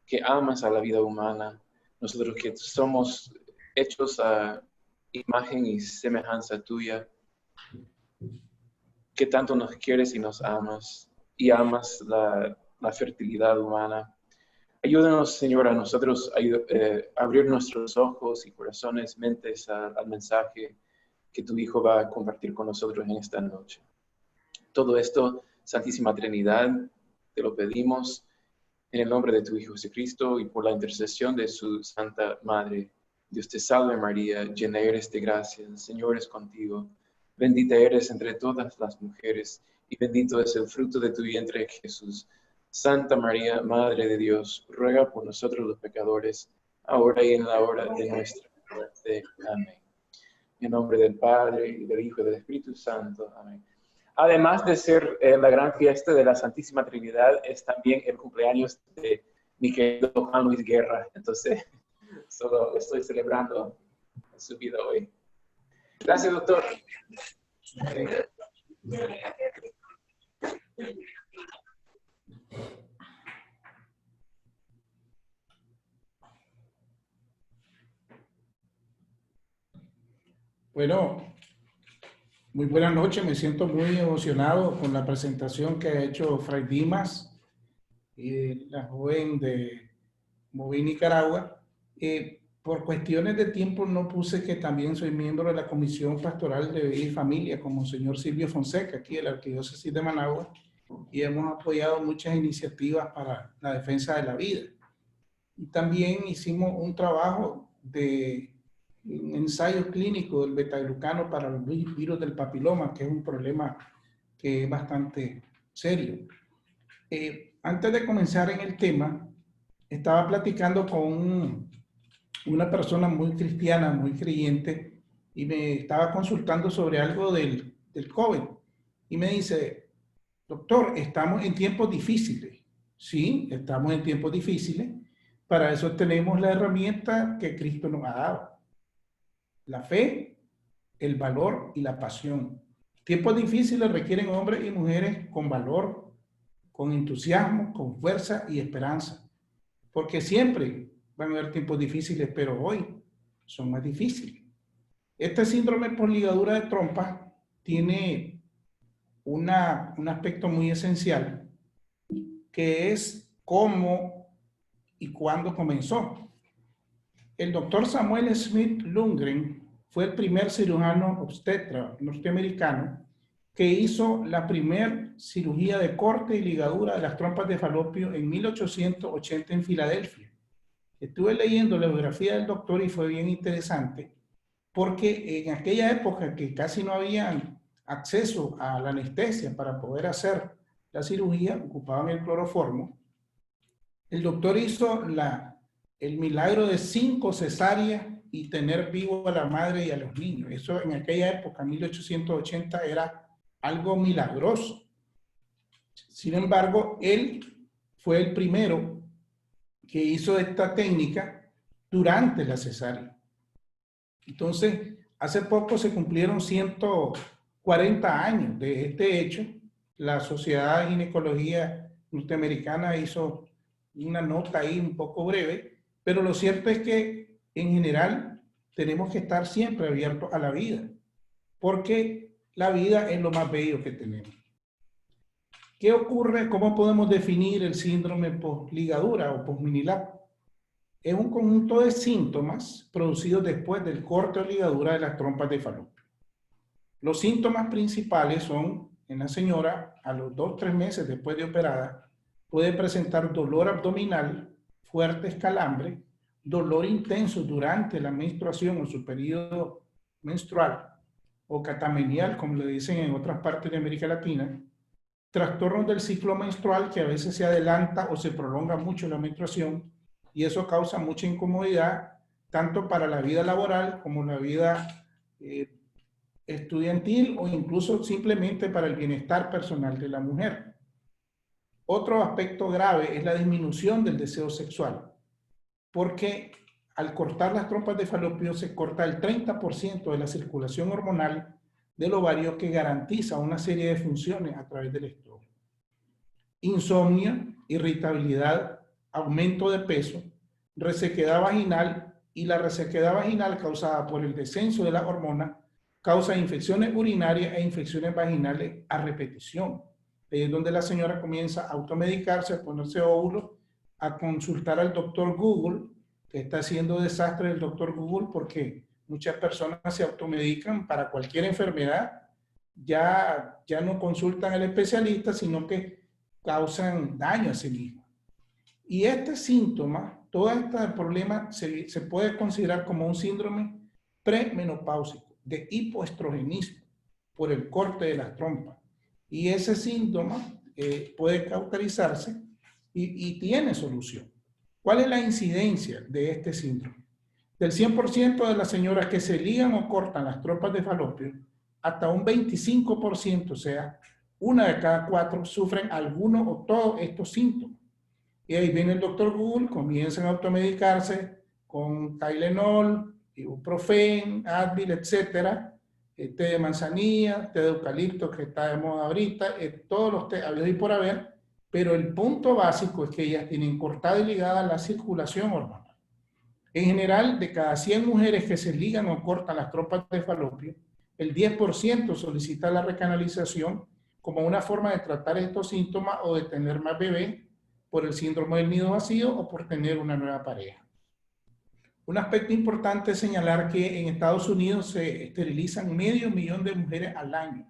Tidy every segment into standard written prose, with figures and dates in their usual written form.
que amas a la vida humana, nosotros que somos hechos a imagen y semejanza tuya, que tanto nos quieres y nos amas, y amas la fertilidad humana. Ayúdanos, Señor, a nosotros abrir nuestros ojos y corazones, mentes al mensaje que tu Hijo va a compartir con nosotros en esta noche. Todo esto, Santísima Trinidad, te lo pedimos en el nombre de tu Hijo Jesucristo y por la intercesión de su Santa Madre. Dios te salve María, llena eres de gracia, el Señor es contigo. Bendita eres entre todas las mujeres y bendito es el fruto de tu vientre, Jesús. Santa María, Madre de Dios, ruega por nosotros los pecadores, ahora y en la hora de nuestra muerte. Amén. En nombre del Padre, y del Hijo, y del Espíritu Santo. Amén. Además de ser la gran fiesta de la Santísima Trinidad, es también el cumpleaños de mi querido Juan Luis Guerra. Entonces, solo estoy celebrando su vida hoy. Gracias, doctor. Bueno, muy buenas noches. Me siento muy emocionado con la presentación que ha hecho Fray Dimas, la joven de Moví, Nicaragua. Por cuestiones de tiempo no puse que también soy miembro de la Comisión Pastoral de Vida y Familia, como el señor Silvio Fonseca, aquí de la Arquidiócesis de Managua, y hemos apoyado muchas iniciativas para la defensa de la vida. Y también hicimos un trabajo de ensayo clínico del betaglucano para el virus del papiloma, que es un problema que es bastante serio. Antes de comenzar en el tema, estaba platicando con una persona muy cristiana, muy creyente, y me estaba consultando sobre algo del COVID. Y me dice, doctor, estamos en tiempos difíciles. Sí, estamos en tiempos difíciles. Para eso tenemos la herramienta que Cristo nos ha dado. La fe, el valor y la pasión. Tiempos difíciles requieren hombres y mujeres con valor, con entusiasmo, con fuerza y esperanza. Porque siempre van a haber tiempos difíciles, pero hoy son más difíciles. Este síndrome por ligadura de trompa tiene un aspecto muy esencial, que es cómo y cuándo comenzó. El doctor Samuel Smith Lundgren fue el primer cirujano obstetra norteamericano que hizo la primera cirugía de corte y ligadura de las trompas de falopio en 1880 en Filadelfia. Estuve leyendo la biografía del doctor y fue bien interesante porque en aquella época que casi no había acceso a la anestesia para poder hacer la cirugía, ocupaban el cloroformo. El doctor hizo el milagro de 5 cesáreas y tener vivo a la madre y a los niños. Eso en aquella época, 1880, era algo milagroso. Sin embargo, él fue el primero que hizo esta técnica durante la cesárea. Entonces, hace poco se cumplieron 140 años de este hecho. La Sociedad de Ginecología Norteamericana hizo una nota ahí un poco breve, pero lo cierto es que en general tenemos que estar siempre abiertos a la vida, porque la vida es lo más bello que tenemos. ¿Qué ocurre? ¿Cómo podemos definir el síndrome post-ligadura o post-minilac? Es un conjunto de síntomas producidos después del corte o ligadura de las trompas de falopio. Los síntomas principales son, en la señora, a los 2-3 meses después de operada, puede presentar dolor abdominal, fuertes calambres, dolor intenso durante la menstruación o su periodo menstrual, o catamenial, como le dicen en otras partes de América Latina, trastornos del ciclo menstrual que a veces se adelanta o se prolonga mucho la menstruación, y eso causa mucha incomodidad, tanto para la vida laboral como la vida estudiantil o incluso simplemente para el bienestar personal de la mujer. Otro aspecto grave es la disminución del deseo sexual, porque al cortar las trompas de falopio se corta el 30% de la circulación hormonal del ovario que garantiza una serie de funciones a través del estrógeno. Insomnio, irritabilidad, aumento de peso, resequedad vaginal, y la resequedad vaginal causada por el descenso de la hormona causa infecciones urinarias e infecciones vaginales a repetición. Ahí es donde la señora comienza a automedicarse, a ponerse óvulos, a consultar al doctor Google, que está haciendo desastre el doctor Google porque muchas personas se automedican para cualquier enfermedad, ya no consultan al especialista, sino que causan daño a sí mismos. Y este síntoma, todo este problema se puede considerar como un síndrome premenopáusico de hipoestrogenismo por el corte de las trompas. Y ese síntoma puede cauterizarse y tiene solución. ¿Cuál es la incidencia de este síndrome? Del 100% de las señoras que se ligan o cortan las trompas de falopio, hasta un 25%, o sea, una de cada 4, sufren alguno o todos estos síntomas. Y ahí viene el doctor Google, comienzan a automedicarse con Tylenol, ibuprofen, Advil, etcétera, té de manzanilla, té de eucalipto que está de moda ahorita, todos los té habidos y por haber, pero el punto básico es que ellas tienen cortada y ligada la circulación hormonal. En general, de cada 100 mujeres que se ligan o cortan las trompas de falopio, el 10% solicita la recanalización como una forma de tratar estos síntomas o de tener más bebé por el síndrome del nido vacío o por tener una nueva pareja. Un aspecto importante es señalar que en Estados Unidos se esterilizan 500.000 de mujeres al año.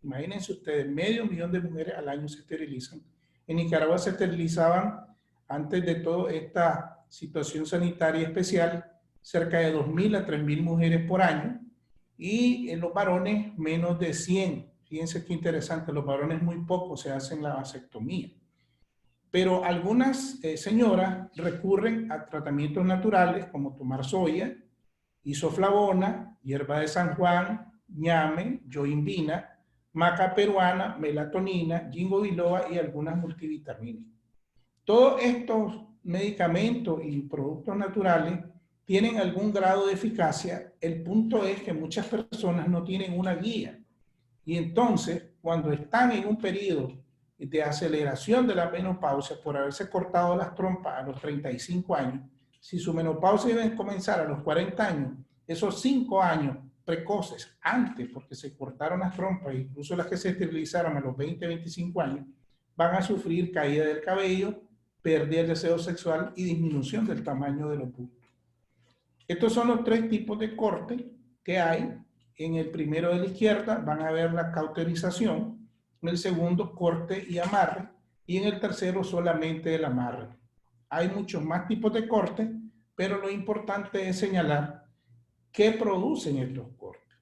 Imagínense ustedes, 500.000 de mujeres al año se esterilizan. En Nicaragua se esterilizaban, antes de toda esta situación sanitaria especial, cerca de 2.000 a 3.000 mujeres por año, y en los varones menos de 100. Fíjense qué interesante, los varones muy poco se hacen la vasectomía. Pero algunas señoras recurren a tratamientos naturales como tomar soya, isoflavona, hierba de San Juan, ñame, yoimbina, maca peruana, melatonina, ginkgo biloba y algunas multivitaminas. Todos estos medicamentos y productos naturales tienen algún grado de eficacia. El punto es que muchas personas no tienen una guía. Y entonces, cuando están en un periodo de aceleración de la menopausia por haberse cortado las trompas a los 35 años, si su menopausia debe comenzar a los 40 años, esos 5 años precoces antes, porque se cortaron las trompas, incluso las que se esterilizaron a los 20, 25 años, van a sufrir caída del cabello, pérdida del deseo sexual y disminución del tamaño de los bustos. Estos son los 3 tipos de corte que hay. En el primero de la izquierda van a ver la cauterización, en el segundo corte y amarre, y en el tercero solamente el amarre. Hay muchos más tipos de corte, pero lo importante es señalar qué producen estos cortes.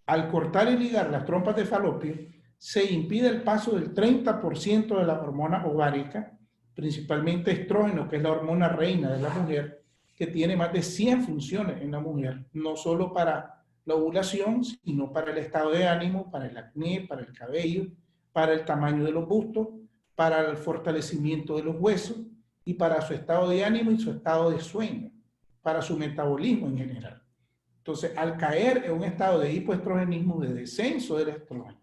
Al cortar y ligar las trompas de falopio, se impide el paso del 30% de la hormona ovárica, principalmente estrógeno, que es la hormona reina de la mujer, que tiene más de 100 funciones en la mujer, no solo para la ovulación, sino para el estado de ánimo, para el acné, para el cabello, para el tamaño de los bustos, para el fortalecimiento de los huesos y para su estado de ánimo y su estado de sueño, para su metabolismo en general. Entonces, al caer en un estado de hipoestrogenismo, de descenso del estrógeno,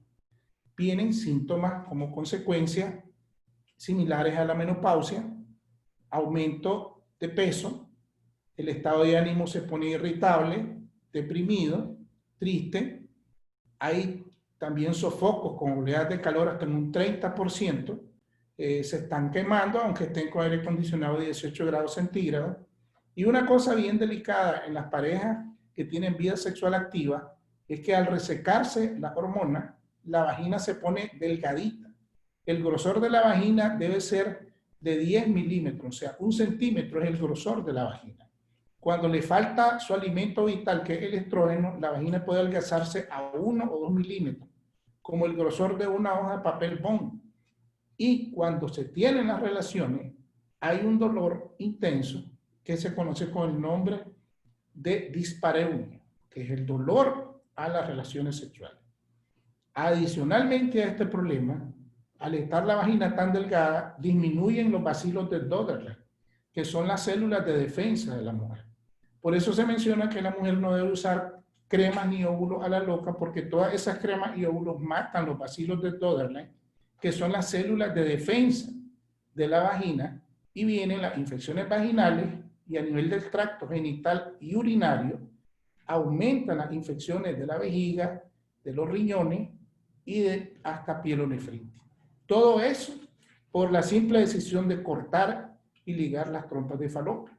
vienen síntomas como consecuencia similares a la menopausia, aumento de peso, el estado de ánimo se pone irritable, deprimido, triste, hay también sofocos con oleadas de calor hasta en un 30%, se están quemando aunque estén con aire acondicionado de 18 grados centígrados. Y una cosa bien delicada en las parejas que tienen vida sexual activa es que al resecarse la hormona, la vagina se pone delgadita. El grosor de la vagina debe ser de 10 milímetros, o sea, 1 centímetro es el grosor de la vagina. Cuando le falta su alimento vital, que es el estrógeno, la vagina puede adelgazarse a 1 o 2 milímetros, como el grosor de una hoja de papel bond. Y cuando se tienen las relaciones, hay un dolor intenso que se conoce con el nombre de dispareunia, que es el dolor a las relaciones sexuales. Adicionalmente a este problema, al estar la vagina tan delgada, disminuyen los bacilos de Döderlein, que son las células de defensa de la mujer. Por eso se menciona que la mujer no debe usar cremas ni óvulos a la loca, porque todas esas cremas y óvulos matan los bacilos de Döderlein, que son las células de defensa de la vagina, y vienen las infecciones vaginales y a nivel del tracto genital y urinario aumentan las infecciones de la vejiga, de los riñones y hasta pielonefritis. Todo eso por la simple decisión de cortar y ligar las trompas de falopio.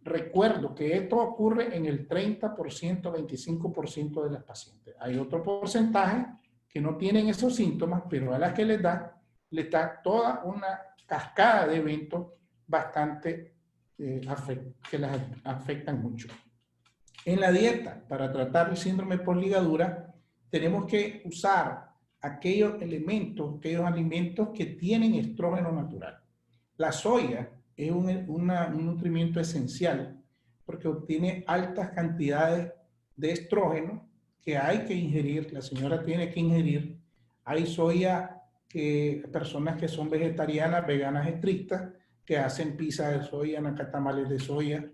Recuerdo que esto ocurre en el 30%, 25% de las pacientes. Hay otro porcentaje que no tienen esos síntomas, pero a las que les da toda una cascada de eventos bastante que las afectan mucho. En la dieta, para tratar el síndrome por ligadura, tenemos que usar aquellos elementos, aquellos alimentos que tienen estrógeno natural. La soya es un nutrimiento esencial porque obtiene altas cantidades de estrógeno que hay que ingerir, la señora tiene que ingerir. Hay soya que personas que son vegetarianas, veganas estrictas, que hacen pizza de soya, nacatamales de soya,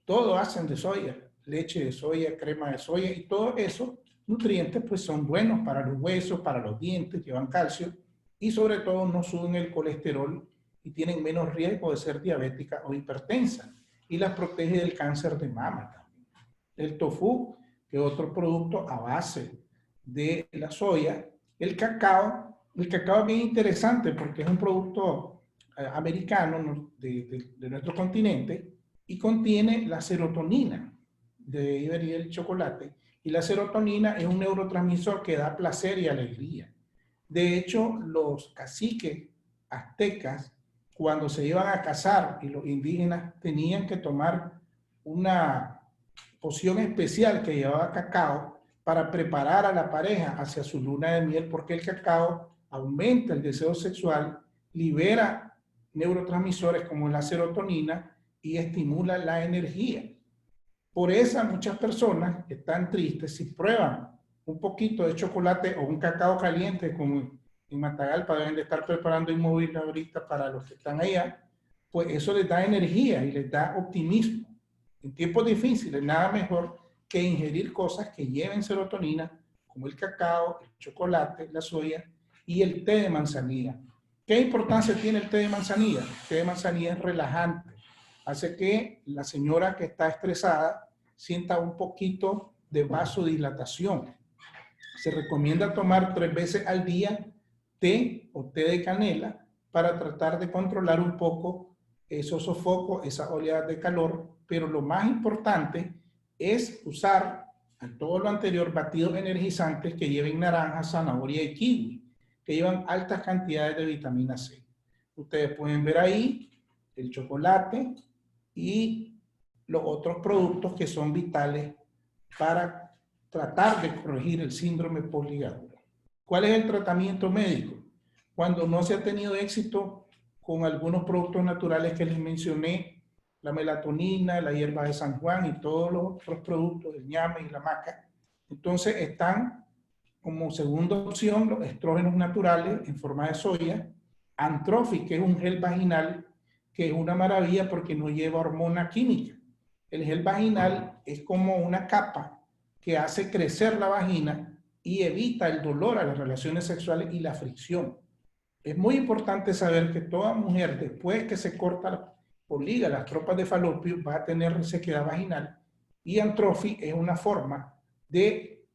todo hacen de soya, leche de soya, crema de soya y todos esos nutrientes pues son buenos para los huesos, para los dientes, llevan calcio y sobre todo no suben el colesterol y tienen menos riesgo de ser diabética o hipertensa y las protege del cáncer de mama también. El tofu, que es otro producto a base de la soya. El cacao es bien interesante porque es un producto americano de nuestro continente y contiene la serotonina, de ahí venir el chocolate, y la serotonina es un neurotransmisor que da placer y alegría. De hecho, los caciques aztecas, cuando se iban a casar y los indígenas tenían que tomar una poción especial que llevaba cacao para preparar a la pareja hacia su luna de miel, porque el cacao aumenta el deseo sexual, libera neurotransmisores como la serotonina y estimula la energía. Por eso muchas personas están tristes si prueban un poquito de chocolate o un cacao caliente, como en Matagalpa deben de estar preparando inmóviles ahorita para los que están allá, pues eso les da energía y les da optimismo. En tiempos difíciles, nada mejor que ingerir cosas que lleven serotonina, como el cacao, el chocolate, la soya y el té de manzanilla. ¿Qué importancia tiene el té de manzanilla? El té de manzanilla es relajante. Hace que la señora que está estresada sienta un poquito de vasodilatación. Se recomienda tomar 3 veces al día té o té de canela para tratar de controlar un poco esos sofocos, esas oleadas de calor, pero lo más importante es usar a todo lo anterior batidos energizantes que lleven naranja, zanahoria y kiwi, que llevan altas cantidades de vitamina C. Ustedes pueden ver ahí el chocolate y los otros productos que son vitales para tratar de corregir el síndrome por ligadura. ¿Cuál es el tratamiento médico? Cuando no se ha tenido éxito con algunos productos naturales que les mencioné, la melatonina, la hierba de San Juan y todos los otros productos, el ñame y la maca, entonces están como segunda opción los estrógenos naturales en forma de soya, Antrofi, que es un gel vaginal, que es una maravilla porque no lleva hormona química. El gel vaginal es como una capa que hace crecer la vagina y evita el dolor a las relaciones sexuales y la fricción. Es muy importante saber que toda mujer, después que se corta o liga las trompas de falopio, va a tener resequedad vaginal y Antrofi es una forma de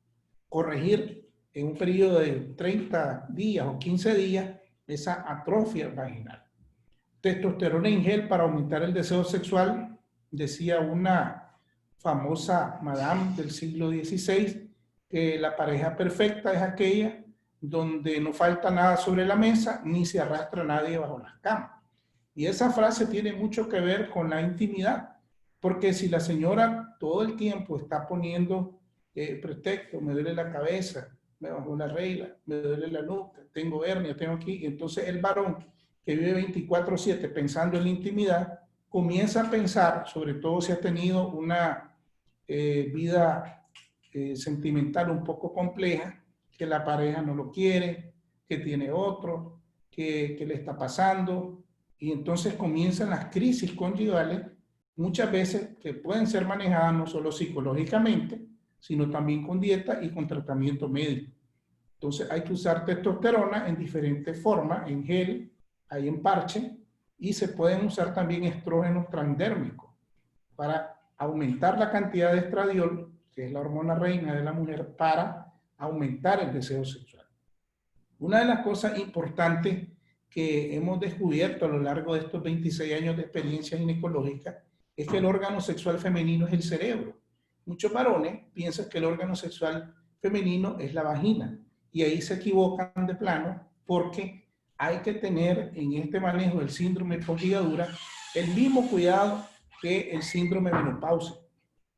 corregir en un periodo de 30 días o 15 días esa atrofia vaginal. Testosterona en gel para aumentar el deseo sexual, decía una famosa madame del siglo XVI, que la pareja perfecta es aquella donde no falta nada sobre la mesa ni se arrastra nadie bajo las camas. Y esa frase tiene mucho que ver con la intimidad, porque si la señora todo el tiempo está poniendo pretexto, me duele la cabeza, me bajó la regla, me duele la nuca, tengo hernia, tengo aquí, entonces el varón que vive 24/7 pensando en la intimidad, comienza a pensar, sobre todo si ha tenido una vida sentimental un poco compleja, que la pareja no lo quiere, que tiene otro, que le está pasando, y entonces comienzan las crisis conyugales, muchas veces que pueden ser manejadas no solo psicológicamente, sino también con dieta y con tratamiento médico. Entonces hay que usar testosterona en diferentes formas, en gel, hay en parche, y se pueden usar también estrógenos transdérmicos para aumentar la cantidad de estradiol, que es la hormona reina de la mujer, para aumentar el deseo sexual. Una de las cosas importantes que hemos descubierto a lo largo de estos 26 años de experiencia ginecológica es que el órgano sexual femenino es el cerebro. Muchos varones piensan que el órgano sexual femenino es la vagina y ahí se equivocan de plano porque hay que tener en este manejo del síndrome postligadura el mismo cuidado que el síndrome menopáusico.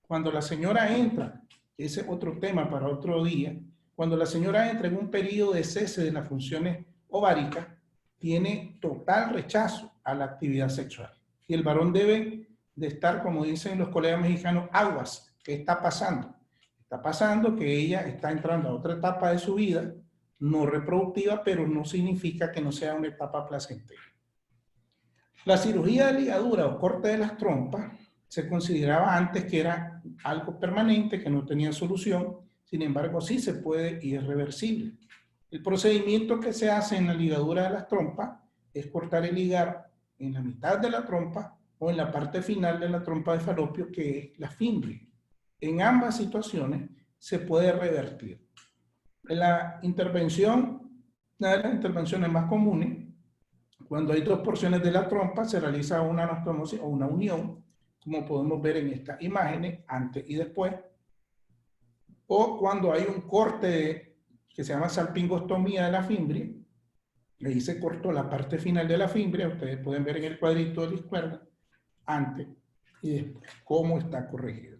Cuando la señora entra, ese es otro tema para otro día, cuando la señora entra en un periodo de cese de las funciones ováricas, tiene total rechazo a la actividad sexual. Y el varón debe de estar, como dicen los colegas mexicanos, aguas. ¿Qué está pasando? Está pasando que ella está entrando a otra etapa de su vida, no reproductiva, pero no significa que no sea una etapa placentera. La cirugía de ligadura o corte de las trompas se consideraba antes que era algo permanente, que no tenía solución. Sin embargo, sí se puede y es reversible. El procedimiento que se hace en la ligadura de las trompas es cortar el ligar en la mitad de la trompa o en la parte final de la trompa de falopio, que es la fimbria. En ambas situaciones se puede revertir. En la intervención, una de las intervenciones más comunes, cuando hay dos porciones de la trompa, se realiza una anastomosis o una unión, como podemos ver en estas imágenes, antes y después. O cuando hay un corte que se llama salpingostomía de la fimbria, ahí se cortó la parte final de la fimbria, ustedes pueden ver en el cuadrito de la izquierda, antes y después, cómo está corregido.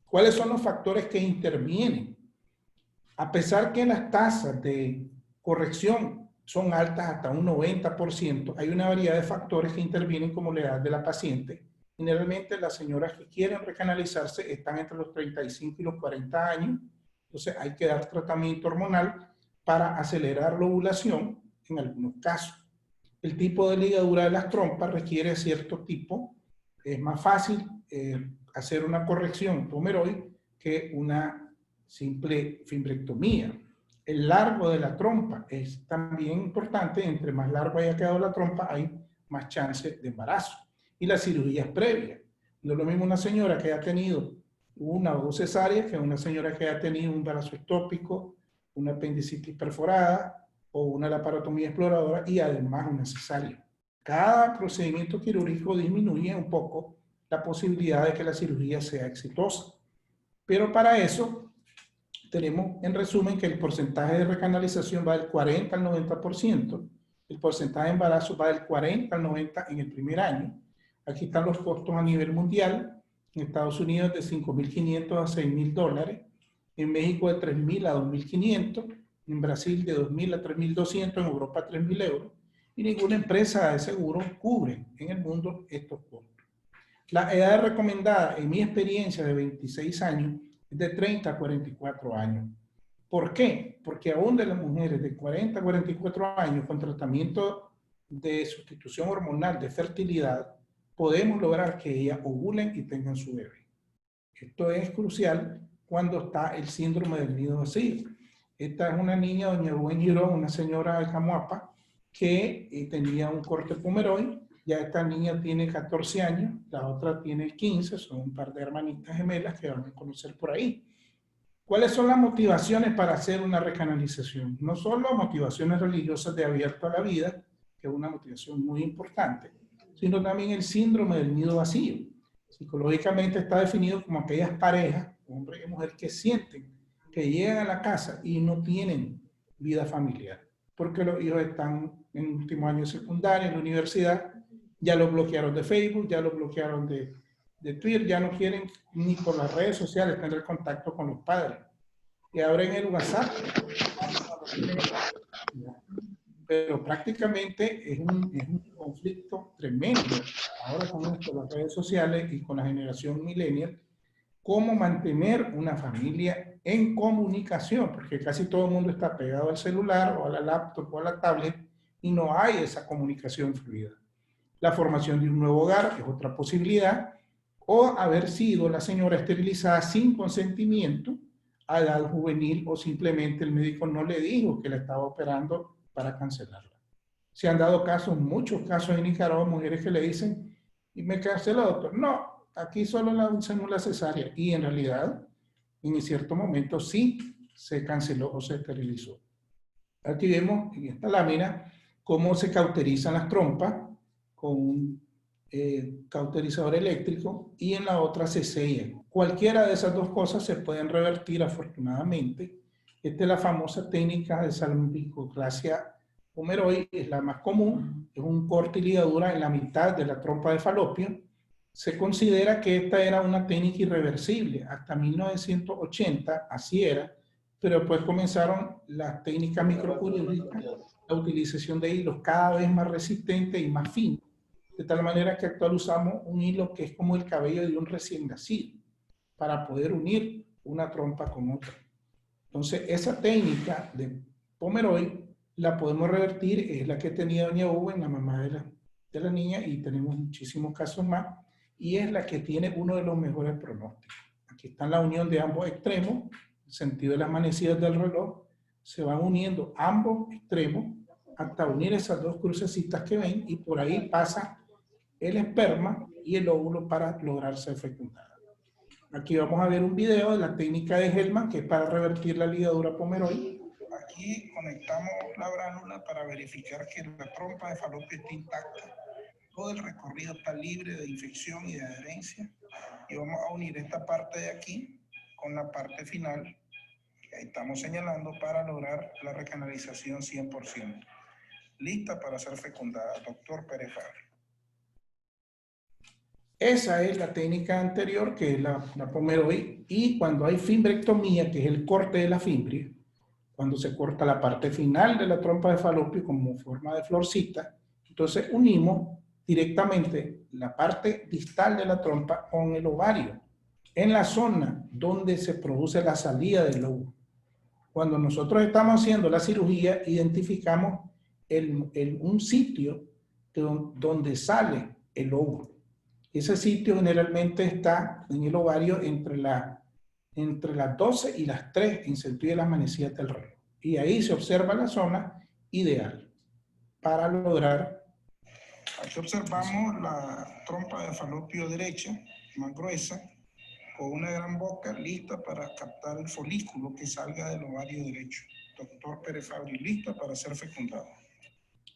¿Cuáles son los factores que intervienen? A pesar que las tasas de corrección son altas hasta un 90%, hay una variedad de factores que intervienen como la edad de la paciente. Generalmente las señoras que quieren recanalizarse están entre los 35 y los 40 años, entonces hay que dar tratamiento hormonal para acelerar la ovulación en algunos casos. El tipo de ligadura de las trompas requiere cierto tipo, es más fácil hacer una corrección pomeroide que una simple fimbrectomía. El largo de la trompa es también importante, entre más largo haya quedado la trompa, hay más chances de embarazo. Y las cirugías previas. No es lo mismo una señora que haya tenido una o dos cesáreas que una señora que haya tenido un embarazo ectópico, una apendicitis perforada o una laparotomía exploradora y además una cesárea. Cada procedimiento quirúrgico disminuye un poco la posibilidad de que la cirugía sea exitosa. Pero para eso tenemos en resumen que el porcentaje de recanalización va del 40 al 90%, el porcentaje de embarazo va del 40 al 90% en el primer año. Aquí están los costos a nivel mundial, en Estados Unidos de $5.500 a $6.000, en México de $3.000 a $2.500, en Brasil de $2.000 a $3.200, en Europa $3.000 y ninguna empresa de seguro cubre en el mundo estos costos. La edad recomendada, en mi experiencia de 26 años, es de 30 a 44 años. ¿Por qué? Porque aún de las mujeres de 40 a 44 años con tratamiento de sustitución hormonal de fertilidad, podemos lograr que ellas ovulen y tengan su bebé. Esto es crucial cuando está el síndrome del nido vacío. Esta es una niña, doña Rubén Girón, una señora de Camuapa, que tenía un corte pomeroide. Ya esta niña tiene 14 años, la otra tiene 15, son un par de hermanitas gemelas que van a conocer por ahí. ¿Cuáles son las motivaciones para hacer una recanalización? No solo motivaciones religiosas de abierto a la vida, que es una motivación muy importante, sino también el síndrome del nido vacío. Psicológicamente está definido como aquellas parejas, hombre y mujer, que sienten que llegan a la casa y no tienen vida familiar, porque los hijos están en último año de secundaria, en la universidad, ya los bloquearon de Facebook, ya los bloquearon de Twitter, ya no quieren ni por las redes sociales tener contacto con los padres. Y abren el WhatsApp, pero prácticamente es un conflicto tremendo. Ahora con esto, las redes sociales y con la generación millennial, cómo mantener una familia en comunicación, porque casi todo el mundo está pegado al celular o a la laptop o a la tablet y no hay esa comunicación fluida. La formación de un nuevo hogar es otra posibilidad, o haber sido la señora esterilizada sin consentimiento a edad juvenil o simplemente el médico no le dijo que la estaba operando para cancelarla. Se han dado casos, muchos casos en Nicaragua, mujeres que le dicen, y me canceló, doctor. No, aquí solo la usamos la cesárea. Y en realidad, en cierto momento sí se canceló o se esterilizó. Aquí vemos en esta lámina cómo se cauterizan las trompas con un cauterizador eléctrico y en la otra se sellan. Cualquiera de esas dos cosas se pueden revertir afortunadamente. Esta es la famosa técnica de salpingoclasia humeroi, es la más común, es un corte y ligadura en la mitad de la trompa de falopio. Se considera que esta era una técnica irreversible, hasta 1980 así era, pero después comenzaron las técnicas microquirúrgicas, la utilización de hilos cada vez más resistentes y más finos, de tal manera que actual usamos un hilo que es como el cabello de un recién nacido, para poder unir una trompa con otra. Entonces, esa técnica de Pomeroy la podemos revertir, es la que tenía doña Uva, la mamá de la niña, y tenemos muchísimos casos más, y es la que tiene uno de los mejores pronósticos. Aquí está la unión de ambos extremos, el sentido de las manecillas del reloj, se van uniendo ambos extremos hasta unir esas dos crucecitas que ven, y por ahí pasa el esperma y el óvulo para lograr ser fecundada. Aquí vamos a ver un video de la técnica de Hellman, que es para revertir la ligadura Pomeroy. Aquí conectamos la bránula para verificar que la trompa de falopio está intacta. Todo el recorrido está libre de infección y de adherencia. Y vamos a unir esta parte de aquí con la parte final, que ahí estamos señalando, para lograr la recanalización 100%. Lista para ser fecundada, doctor Pérez Fabri. Esa es la técnica anterior, que es la Pomeroy, y cuando hay fimbrectomía, que es el corte de la fimbria, cuando se corta la parte final de la trompa de falopio como forma de florcita, entonces unimos directamente la parte distal de la trompa con el ovario, en la zona donde se produce la salida del óvulo. Cuando nosotros estamos haciendo la cirugía, identificamos un sitio donde sale el óvulo. Ese sitio generalmente está en el ovario entre las 12 y las 3 en sentido de las manecillas del reloj. Y ahí se observa la zona ideal para lograr. Aquí observamos la trompa de falopio derecha, más gruesa, con una gran boca lista para captar el folículo que salga del ovario derecho. Doctor Pérez Fabri, lista para ser fecundado.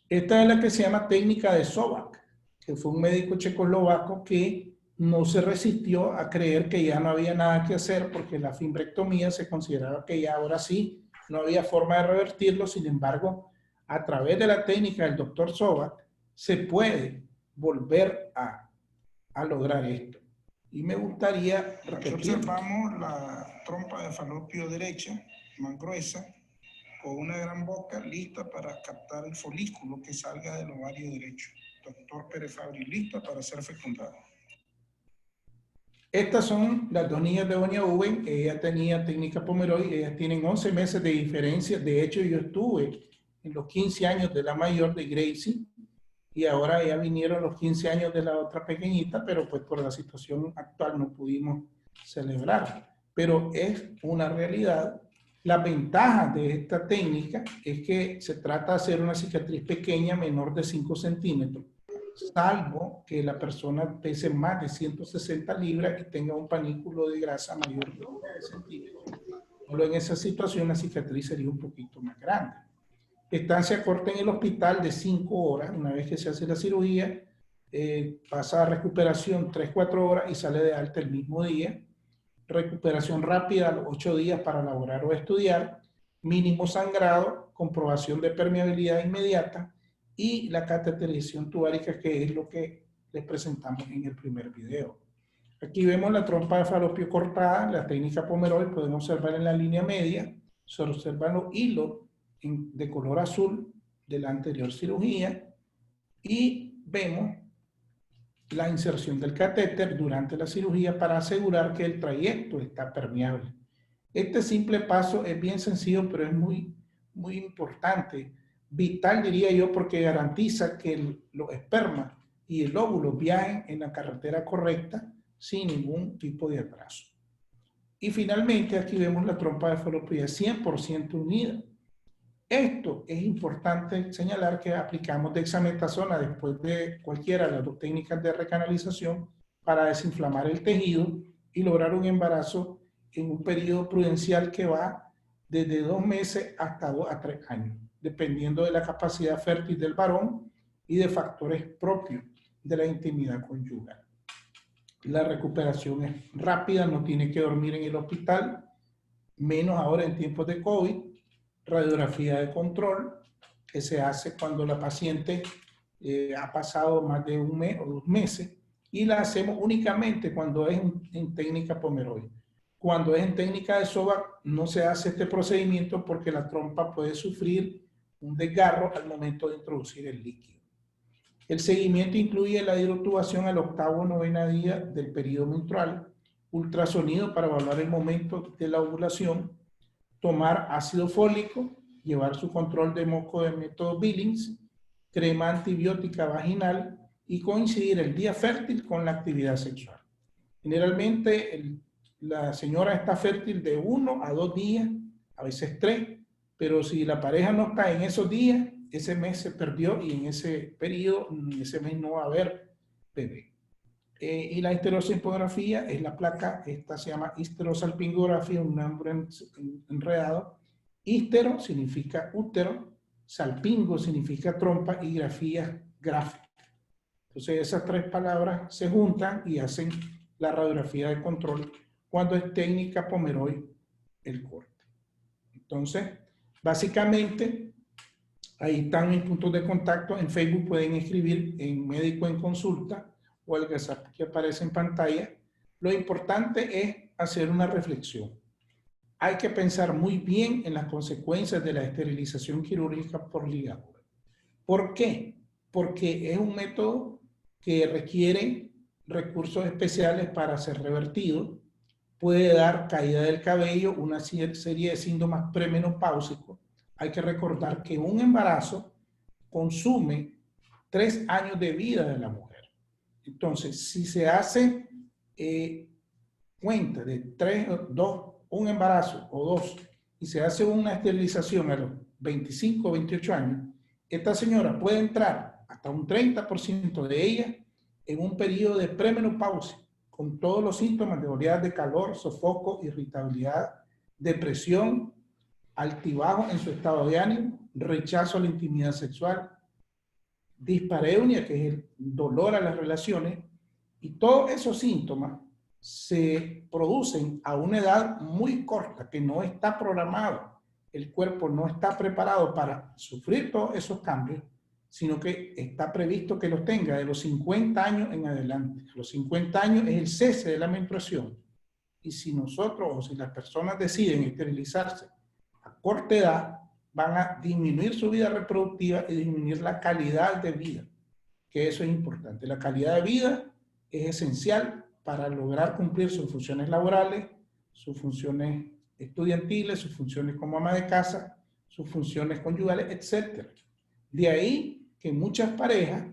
Esta es la que se llama técnica de Sovac, que fue un médico checoslovaco que no se resistió a creer que ya no había nada que hacer porque la fimbrectomía se consideraba que ya ahora sí no había forma de revertirlo. Sin embargo, a través de la técnica del doctor Sovac se puede volver a lograr esto. Y me gustaría repetir. Aquí observamos la trompa de falopio derecha, más gruesa, con una gran boca lista para captar el folículo que salga del ovario derecho. Doctor Pérez Fabri, lista para ser fecundado. Estas son las dos niñas de doña Uben. Ella tenía técnica Pomeroy, ellas tienen 11 meses de diferencia. De hecho, yo estuve en los 15 años de la mayor de Gracie, y ahora ya vinieron los 15 años de la otra pequeñita, pero pues por la situación actual no pudimos celebrar. Pero es una realidad. La ventaja de esta técnica es que se trata de hacer una cicatriz pequeña, menor de 5 centímetros, salvo que la persona pese más de 160 libras y tenga un panículo de grasa mayor de 9 centímetros. Solo en esa situación la cicatriz sería un poquito más grande. Estancia corta en el hospital de 5 horas, una vez que se hace la cirugía, pasa a recuperación 3-4 horas y sale de alta el mismo día. Recuperación rápida a los 8 días para laborar o estudiar, mínimo sangrado, comprobación de permeabilidad inmediata y la cateterización tubárica, que es lo que les presentamos en el primer video. Aquí vemos la trompa de falopio cortada, la técnica Pomeroy, podemos observar en la línea media, se observan los hilos de color azul de la anterior cirugía y vemos la inserción del catéter durante la cirugía para asegurar que el trayecto está permeable. Este simple paso es bien sencillo, pero es muy importante, vital diría yo, porque garantiza que los espermas y el óvulo viajen en la carretera correcta sin ningún tipo de atraso. Y finalmente aquí vemos la trompa de falopio 100% unida. Esto es importante señalar que aplicamos dexametasona después de cualquiera de las dos técnicas de recanalización para desinflamar el tejido y lograr un embarazo en un periodo prudencial que va desde 2 meses hasta 2 a 3 años, dependiendo de la capacidad fértil del varón y de factores propios de la intimidad conyugal. La recuperación es rápida, no tiene que dormir en el hospital, menos ahora en tiempos de COVID. Radiografía de control que se hace cuando la paciente ha pasado más de 1 mes o 2 meses, y la hacemos únicamente cuando es en técnica Pomeroy. Cuando es en técnica de SOVAC no se hace este procedimiento porque la trompa puede sufrir un desgarro al momento de introducir el líquido. El seguimiento incluye la hidrotubación al 8º o 9º día del periodo menstrual, ultrasonido para evaluar el momento de la ovulación, tomar ácido fólico, llevar su control de moco de método Billings, crema antibiótica vaginal y coincidir el día fértil con la actividad sexual. Generalmente la señora está fértil de 1 a 2 días, a veces 3, pero si la pareja no está en esos días, ese mes se perdió y en ese periodo, en ese mes no va a haber bebé. Y la histerosalpingografía es la placa, esta se llama histerosalpingografía, un nombre enredado. Histero significa útero, salpingo significa trompa y grafía gráfica. Entonces esas 3 palabras se juntan y hacen la radiografía de control cuando es técnica Pomeroy el corte. Entonces, básicamente, ahí están mis puntos de contacto. En Facebook pueden escribir en Médico en Consulta o el WhatsApp que aparece en pantalla. Lo importante es hacer una reflexión. Hay que pensar muy bien en las consecuencias de la esterilización quirúrgica por ligadura. ¿Por qué? Porque es un método que requiere recursos especiales para ser revertido. Puede dar caída del cabello, una serie de síntomas premenopáusicos. Hay que recordar que un embarazo consume 3 años de vida de la mujer. Entonces, si se hace cuenta de 3, 2, un embarazo o 2, y se hace una esterilización a los 25 o 28 años, esta señora puede entrar hasta un 30% de ella en un periodo de premenopausia, con todos los síntomas de oleadas de calor, sofoco, irritabilidad, depresión, altibajo en su estado de ánimo, rechazo a la intimidad sexual, dispareunia, que es el dolor a las relaciones, y todos esos síntomas se producen a una edad muy corta, que no está programado. El cuerpo no está preparado para sufrir todos esos cambios, sino que está previsto que los tenga de los 50 años en adelante. Los 50 años es el cese de la menstruación. Y si nosotros o si las personas deciden esterilizarse a corta edad, van a disminuir su vida reproductiva y disminuir la calidad de vida, que eso es importante. La calidad de vida es esencial para lograr cumplir sus funciones laborales, sus funciones estudiantiles, sus funciones como ama de casa, sus funciones conyugales, etc. De ahí que muchas parejas,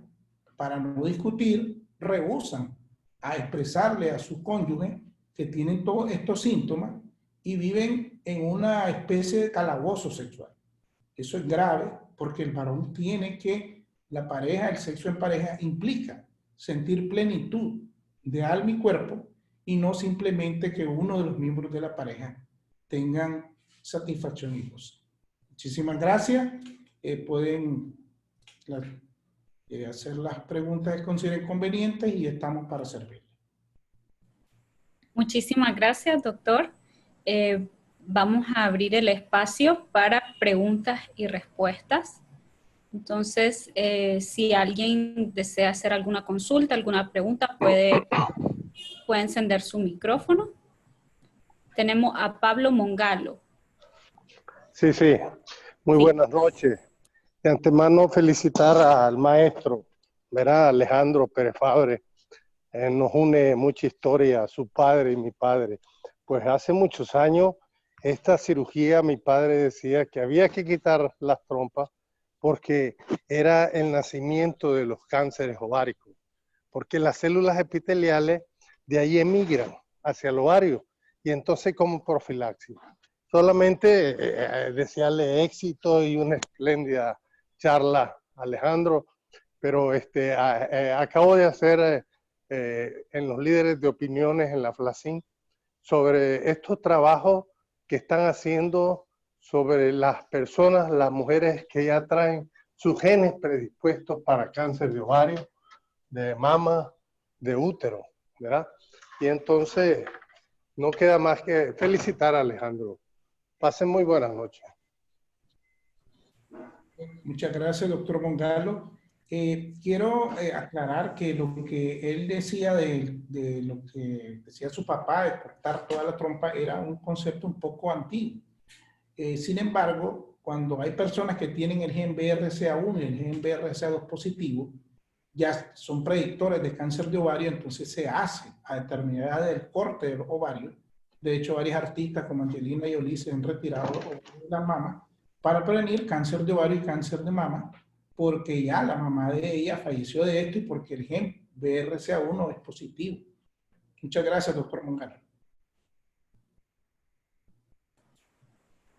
para no discutir, rehúsan a expresarle a su cónyuge que tienen todos estos síntomas y viven en una especie de calabozo sexual. Eso es grave porque el varón tiene que, la pareja, el sexo en pareja implica sentir plenitud de alma y cuerpo y no simplemente que uno de los miembros de la pareja tengan satisfacción y goce. Muchísimas gracias. Pueden hacer las preguntas que consideren convenientes y estamos para servir. Muchísimas gracias, doctor. Vamos a abrir el espacio para preguntas y respuestas. Entonces, si alguien desea hacer alguna consulta, alguna pregunta, puede encender su micrófono. Tenemos a Pablo Mongalo. Sí, sí. Muy buenas noches. De antemano felicitar al maestro, ¿verdad? Alejandro Pérez Fabre. Nos une mucha historia, su padre y mi padre. Pues hace muchos años, esta cirugía, mi padre decía que había que quitar las trompas porque era el nacimiento de los cánceres ováricos, porque las células epiteliales de ahí emigran hacia el ovario y entonces como profilaxis. Solamente desearle éxito y una espléndida charla, Alejandro. Pero acabo de hacer en los líderes de opiniones en la FLACIN sobre estos trabajos que están haciendo sobre las personas, las mujeres que ya traen sus genes predispuestos para cáncer de ovario, de mama, de útero, ¿verdad? Y entonces no queda más que felicitar a Alejandro. Pasen muy buenas noches. Muchas gracias, doctor Mongalo. Quiero aclarar que lo que él decía de lo que decía su papá de cortar toda la trompa era un concepto un poco antiguo. Sin embargo, cuando hay personas que tienen el gen BRCA1 y el gen BRCA2 positivo, ya son predictores de cáncer de ovario, entonces se hace a determinada del corte del ovario. De hecho, varios artistas como Angelina Jolie se han retirado de la mama para prevenir cáncer de ovario y cáncer de mama, porque ya la mamá de ella falleció de esto y porque el gen BRCA1 es positivo. Muchas gracias, doctor Mongalo.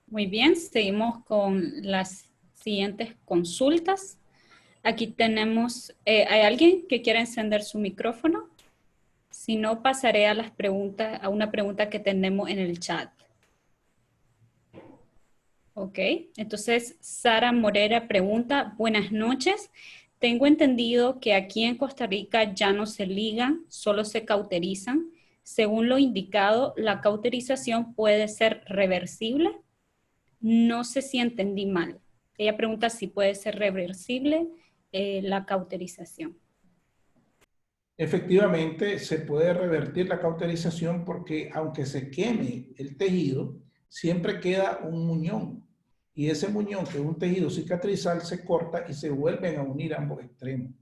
Muy bien, seguimos con las siguientes consultas. Aquí tenemos, ¿hay alguien que quiera encender su micrófono? Si no, pasaré a las preguntas, a una pregunta que tenemos en el chat. Ok, entonces Sara Morera pregunta, buenas noches. Tengo entendido que aquí en Costa Rica ya no se ligan, solo se cauterizan. Según lo indicado, ¿la cauterización puede ser reversible? No sé si entendí mal. Ella pregunta si puede ser reversible la cauterización. Efectivamente, se puede revertir la cauterización porque aunque se queme el tejido, siempre queda un muñón. Y ese muñón, que es un tejido cicatrizal, se corta y se vuelven a unir ambos extremos.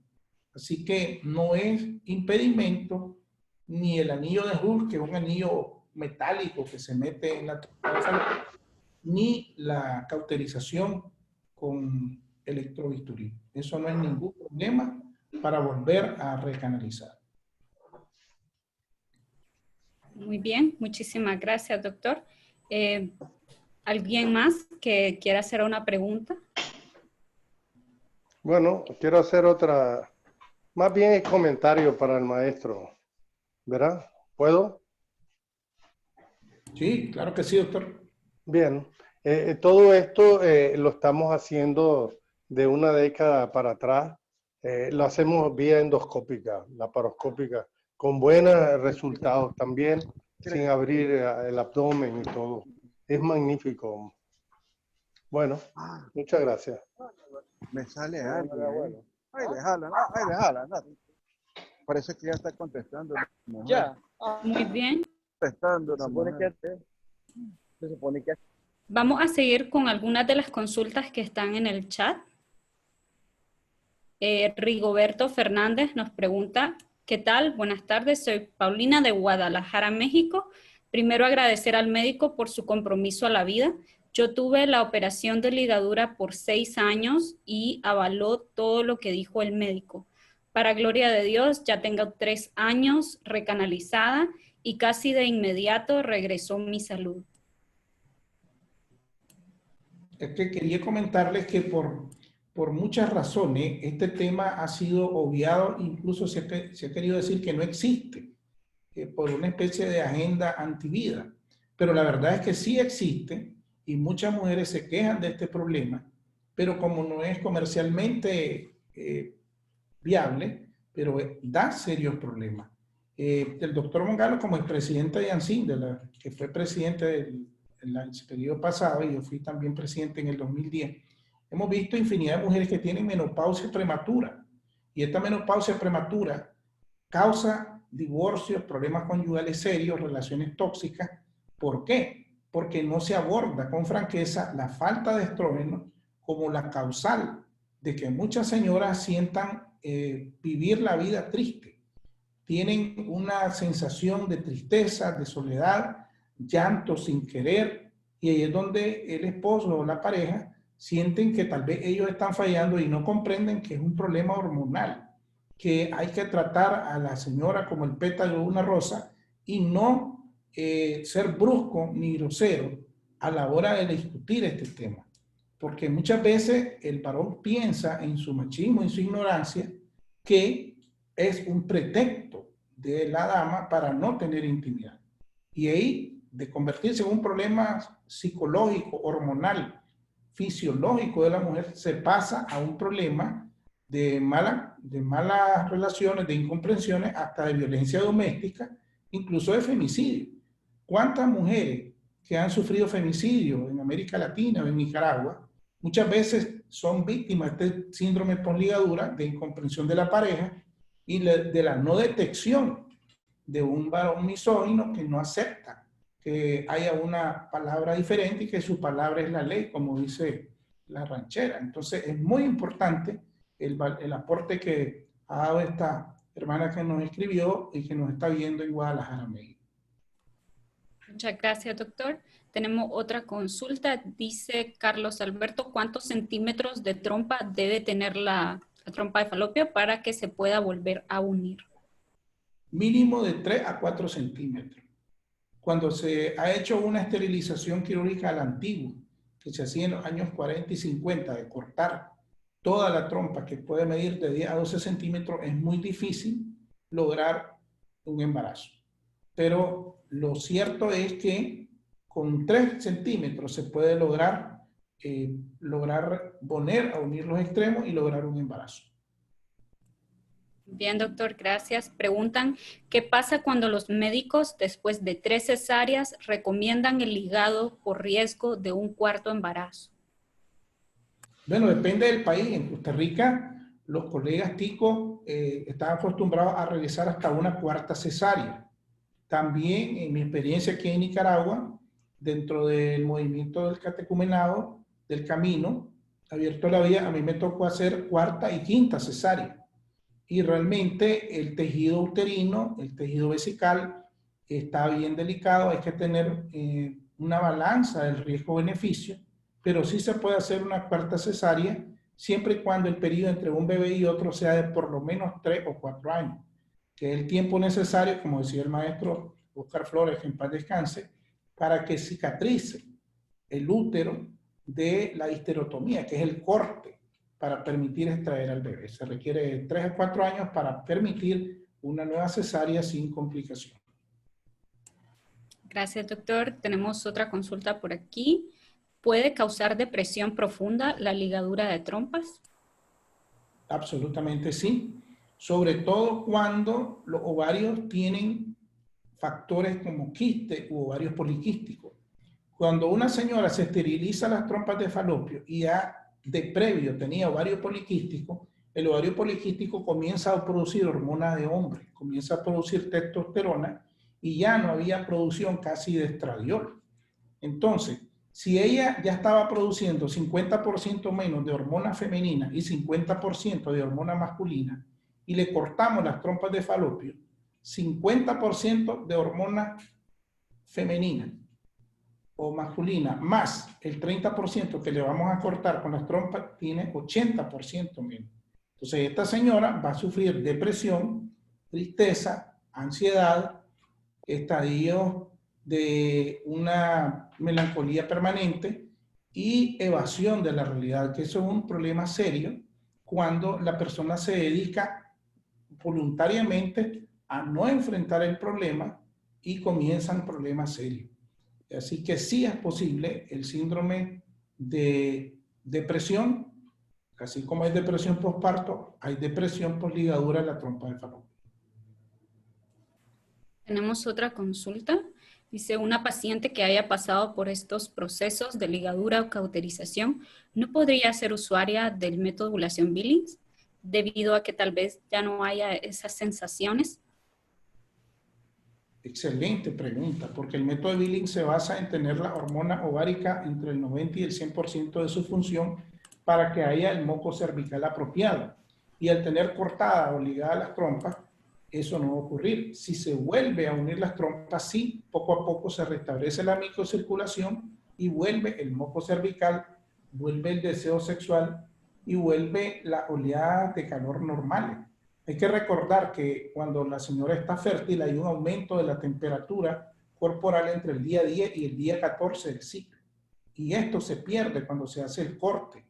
Así que no es impedimento ni el anillo de Hooke, que es un anillo metálico que se mete en la trompa de Fallopian, ni la cauterización con electrobisturí. Eso no es ningún problema para volver a recanalizar. Muy bien, muchísimas gracias, doctor. ¿Alguien más que quiera hacer una pregunta? Bueno, quiero hacer otra, más bien el comentario para el maestro, ¿verdad? ¿Puedo? Sí, claro que sí, doctor. Bien. Todo esto lo estamos haciendo de una década para atrás. Lo hacemos vía endoscópica, laparoscópica, con buenos resultados también, sin abrir el abdomen y todo. Es magnífico. Bueno, muchas gracias. Me sale algo. Ay, déjala. No. Parece que ya está contestando. Ya. Muy bien. Contestando. Se supone que Vamos a seguir con algunas de las consultas que están en el chat. Rigoberto Fernández nos pregunta, ¿qué tal? Buenas tardes, soy Paulina de Guadalajara, México. Primero agradecer al médico por su compromiso a la vida. Yo tuve la operación de ligadura por 6 años y avaló todo lo que dijo el médico. Para gloria de Dios, ya tengo 3 años recanalizada y casi de inmediato regresó mi salud. Es que quería comentarles que por muchas razones este tema ha sido obviado, incluso se ha querido decir que no existe, por una especie de agenda antivida. Pero la verdad es que sí existe y muchas mujeres se quejan de este problema, pero como no es comercialmente viable, pero da serios problemas. El doctor Mongalo, como el presidente de ANSIN, que fue presidente en el periodo pasado, y yo fui también presidente en el 2010, hemos visto infinidad de mujeres que tienen menopausia prematura. Y esta menopausia prematura causa divorcios, problemas conyugales serios, relaciones tóxicas. ¿Por qué? Porque no se aborda con franqueza la falta de estrógeno como la causal de que muchas señoras sientan vivir la vida triste. Tienen una sensación de tristeza, de soledad, llanto sin querer, y ahí es donde el esposo o la pareja sienten que tal vez ellos están fallando y no comprenden que es un problema hormonal, que hay que tratar a la señora como el pétalo de una rosa y no ser brusco ni grosero, a la hora de discutir este tema. Porque muchas veces el varón piensa en su machismo, en su ignorancia, que es un pretexto de la dama para no tener intimidad. Y ahí, de convertirse en un problema psicológico, hormonal, fisiológico de la mujer, se pasa a un problema de malas relaciones, de incomprensiones, hasta de violencia doméstica, incluso de femicidio. ¿Cuántas mujeres que han sufrido femicidio en América Latina o en Nicaragua muchas veces son víctimas de este síndrome por ligadura, de incomprensión de la pareja y de la no detección de un varón misógino que no acepta que haya una palabra diferente y que su palabra es la ley, como dice la ranchera? Entonces es muy importante el aporte que ha dado esta hermana que nos escribió y que nos está viendo en Guadalajara, México. Muchas gracias, doctor. Tenemos otra consulta. Dice Carlos Alberto, ¿cuántos centímetros de trompa debe tener la trompa de falopio para que se pueda volver a unir? Mínimo de 3 a 4 centímetros. Cuando se ha hecho una esterilización quirúrgica a la antigua, que se hacía en los años 40 y 50, de cortar toda la trompa, que puede medir de 10 a 12 centímetros, es muy difícil lograr un embarazo. Pero lo cierto es que con 3 centímetros se puede lograr poner a unir los extremos y lograr un embarazo. Bien, doctor, gracias. Preguntan, ¿qué pasa cuando los médicos, después de 3 cesáreas, recomiendan el ligado por riesgo de un 4.º embarazo? Bueno, depende del país. En Costa Rica, los colegas ticos están acostumbrados a realizar hasta una 4ª cesárea. También, en mi experiencia aquí en Nicaragua, dentro del movimiento del catecumenado, del camino abierto a la vida, a mí me tocó hacer 4ª y 5ª cesárea. Y realmente el tejido uterino, el tejido vesical, está bien delicado. Hay que tener una balanza del riesgo-beneficio, pero sí se puede hacer una 4ª cesárea siempre y cuando el periodo entre un bebé y otro sea de por lo menos 3 o 4 años, que es el tiempo necesario, como decía el maestro Oscar Flores, que en paz descanse, para que cicatrice el útero de la histerotomía, que es el corte, para permitir extraer al bebé. Se requiere de 3 a 4 años para permitir una nueva cesárea sin complicación. Gracias, doctor. Tenemos otra consulta por aquí. ¿Puede causar depresión profunda la ligadura de trompas? Absolutamente sí. Sobre todo cuando los ovarios tienen factores como quiste u ovarios poliquísticos. Cuando una señora se esteriliza las trompas de falopio y ya de previo tenía ovario poliquístico, el ovario poliquístico comienza a producir hormona de hombre, comienza a producir testosterona y ya no había producción casi de estradiol. Entonces, si ella ya estaba produciendo 50% menos de hormona femenina y 50% de hormona masculina y le cortamos las trompas de falopio, 50% de hormona femenina o masculina, más el 30% que le vamos a cortar con las trompas, tiene 80% menos. Entonces, esta señora va a sufrir depresión, tristeza, ansiedad, estadio de una melancolía permanente y evasión de la realidad, que eso es un problema serio cuando la persona se dedica voluntariamente a no enfrentar el problema y comienzan problemas serios. Así que sí es posible el síndrome de depresión, así como hay depresión postparto, hay depresión por ligadura de la trompa de falopio. Tenemos otra consulta. Dice, una paciente que haya pasado por estos procesos de ligadura o cauterización, ¿no podría ser usuaria del método de ovulación Billings debido a que tal vez ya no haya esas sensaciones? Excelente pregunta, porque el método de Billings se basa en tener la hormona ovárica entre el 90 y el 100% de su función para que haya el moco cervical apropiado. Y al tener cortada o ligada las trompas, eso no va a ocurrir. Si se vuelve a unir las trompas, sí, poco a poco se restablece la microcirculación y vuelve el moco cervical, vuelve el deseo sexual y vuelve las oleadas de calor normales. Hay que recordar que cuando la señora está fértil hay un aumento de la temperatura corporal entre el día 10 y el día 14 del ciclo. Y esto se pierde cuando se hace el corte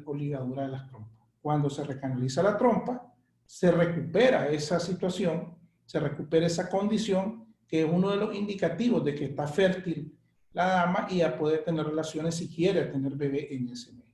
o ligadura de las trompas. Cuando se recanaliza la trompa, se recupera esa situación, se recupera esa condición, que es uno de los indicativos de que está fértil la dama y ya puede tener relaciones si quiere tener bebé en ese mes.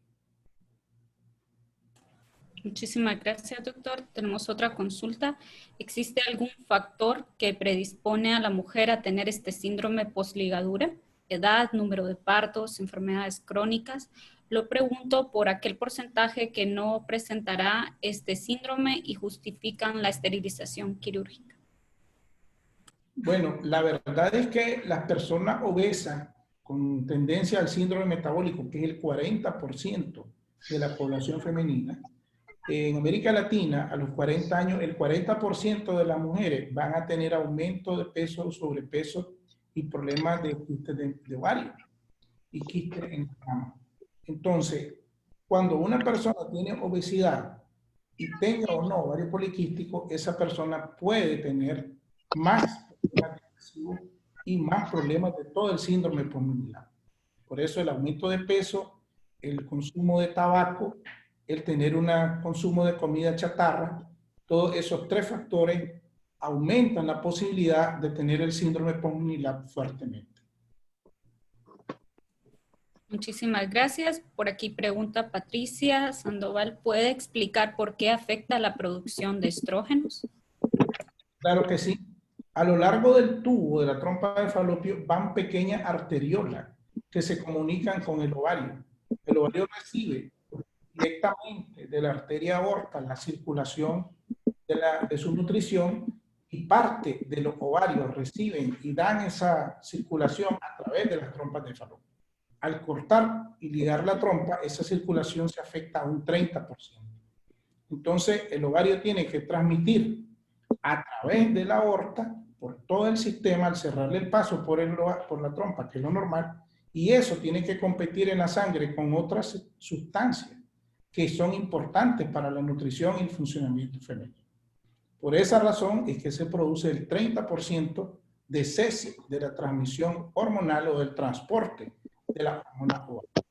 Muchísimas gracias, doctor. Tenemos otra consulta. ¿Existe algún factor que predispone a la mujer a tener este síndrome postligadura? Edad, número de partos, enfermedades crónicas. Lo pregunto por aquel porcentaje que no presentará este síndrome y justifican la esterilización quirúrgica. Bueno, la verdad es que las personas obesas con tendencia al síndrome metabólico, que es el 40% de la población femenina, en América Latina, a los 40 años, el 40% de las mujeres van a tener aumento de peso, sobrepeso y problemas de quistes de ovario y quistes en la mama. Entonces, cuando una persona tiene obesidad y tenga o no ovario poliquístico, esa persona puede tener más problemas depresivos y más problemas de todo el síndrome postnupcial. Por eso el aumento de peso, el consumo de tabaco, el tener un consumo de comida chatarra, todos esos tres factores aumentan la posibilidad de tener el síndrome postnupcial fuertemente. Muchísimas gracias. Por aquí pregunta Patricia Sandoval, ¿puede explicar por qué afecta la producción de estrógenos? Claro que sí. A lo largo del tubo de la trompa de falopio van pequeñas arteriolas que se comunican con el ovario. El ovario recibe directamente de la arteria aorta la circulación de su nutrición y parte de los ovarios reciben y dan esa circulación a través de las trompas de falopio. Al cortar y ligar la trompa, esa circulación se afecta a un 30%. Entonces, el ovario tiene que transmitir a través de la aorta, por todo el sistema, al cerrarle el paso por la trompa, que es lo normal, y eso tiene que competir en la sangre con otras sustancias que son importantes para la nutrición y el funcionamiento femenino. Por esa razón es que se produce el 30% de cese de la transmisión hormonal o del transporte de la hormona ovárica.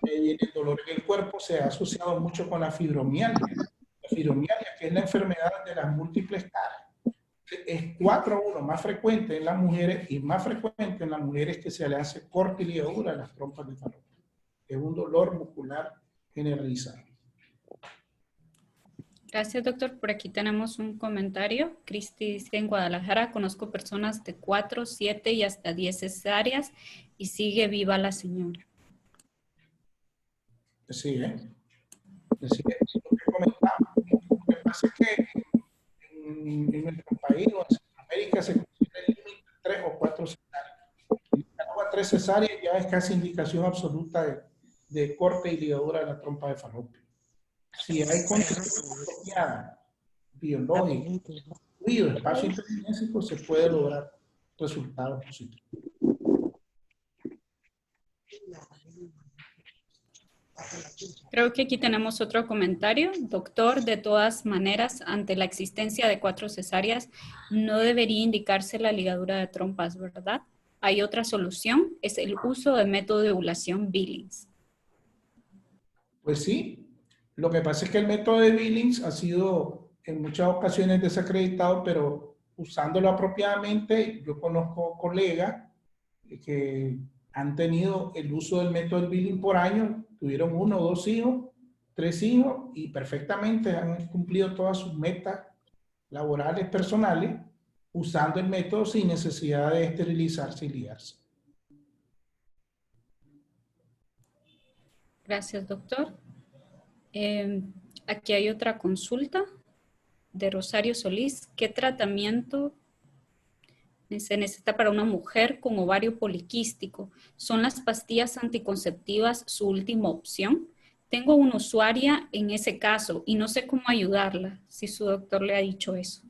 El dolor en el cuerpo se ha asociado mucho con la fibromialgia. La fibromialgia, que es la enfermedad de las múltiples caras, es 4 a 1 más frecuente en las mujeres y más frecuente en las mujeres que se le hace corte y ligadura a las trompas de falopio. Es un dolor muscular generalizado. Gracias, doctor. Por aquí tenemos un comentario. Cristi dice, en Guadalajara conozco personas de 4, 7 y hasta 10 cesáreas y sigue viva la señora. Sí, es lo que comentaba. Lo que pasa es que en nuestro país o en Centroamérica se considera el límite 3 o 4 cesáreas. En Nicaragua 3 cesáreas ya es casi indicación absoluta de corte y ligadura de la trompa de falopio. Si hay condiciones apropiadas, biológicas, cuidado, espacio intergenésico, se puede lograr resultados positivos. Creo que aquí tenemos otro comentario. Doctor, de todas maneras, ante la existencia de 4 cesáreas, no debería indicarse la ligadura de trompas, ¿verdad? Hay otra solución, es el uso del método de ovulación Billings. Pues sí. Lo que pasa es que el método de Billings ha sido en muchas ocasiones desacreditado, pero usándolo apropiadamente, yo conozco colegas que han tenido el uso del método de Billings por años, tuvieron 1 o 2 hijos, 3 hijos y perfectamente han cumplido todas sus metas laborales, personales, usando el método sin necesidad de esterilizarse y ligarse. Gracias, doctor. Aquí hay otra consulta de Rosario Solís. ¿Qué tratamiento se necesita para una mujer con ovario poliquístico? ¿Son las pastillas anticonceptivas su última opción? Tengo una usuaria en ese caso y no sé cómo ayudarla, si su doctor le ha dicho eso.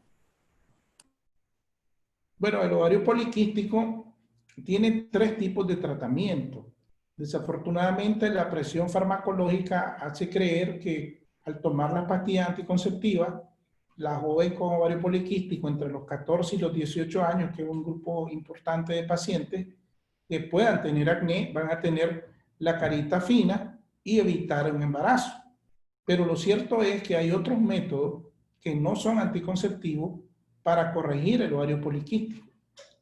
Bueno, el ovario poliquístico tiene 3 tipos de tratamiento. Desafortunadamente, la presión farmacológica hace creer que al tomar las pastillas anticonceptivas, la joven con ovario poliquístico entre los 14 y los 18 años, que es un grupo importante de pacientes, que puedan tener acné, van a tener la carita fina y evitar un embarazo. Pero lo cierto es que hay otros métodos que no son anticonceptivos para corregir el ovario poliquístico.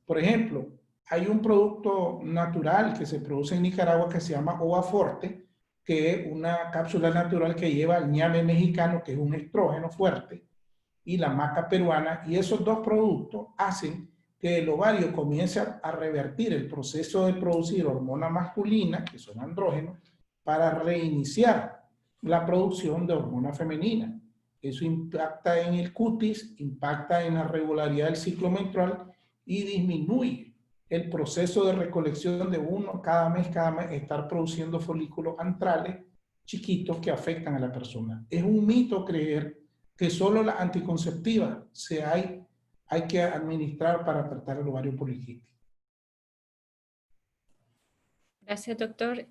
Por ejemplo, hay un producto natural que se produce en Nicaragua que se llama Ova Forte, que es una cápsula natural que lleva el ñame mexicano, que es un estrógeno fuerte, y la maca peruana, y esos dos productos hacen que el ovario comience a revertir el proceso de producir hormona masculina, que son andrógenos, para reiniciar la producción de hormona femenina. Eso impacta en el cutis, impacta en la regularidad del ciclo menstrual y disminuye el proceso de recolección de uno cada mes, estar produciendo folículos antrales chiquitos que afectan a la persona. Es un mito creer que solo la anticonceptiva hay que administrar para tratar el ovario poliquístico. Gracias, doctor.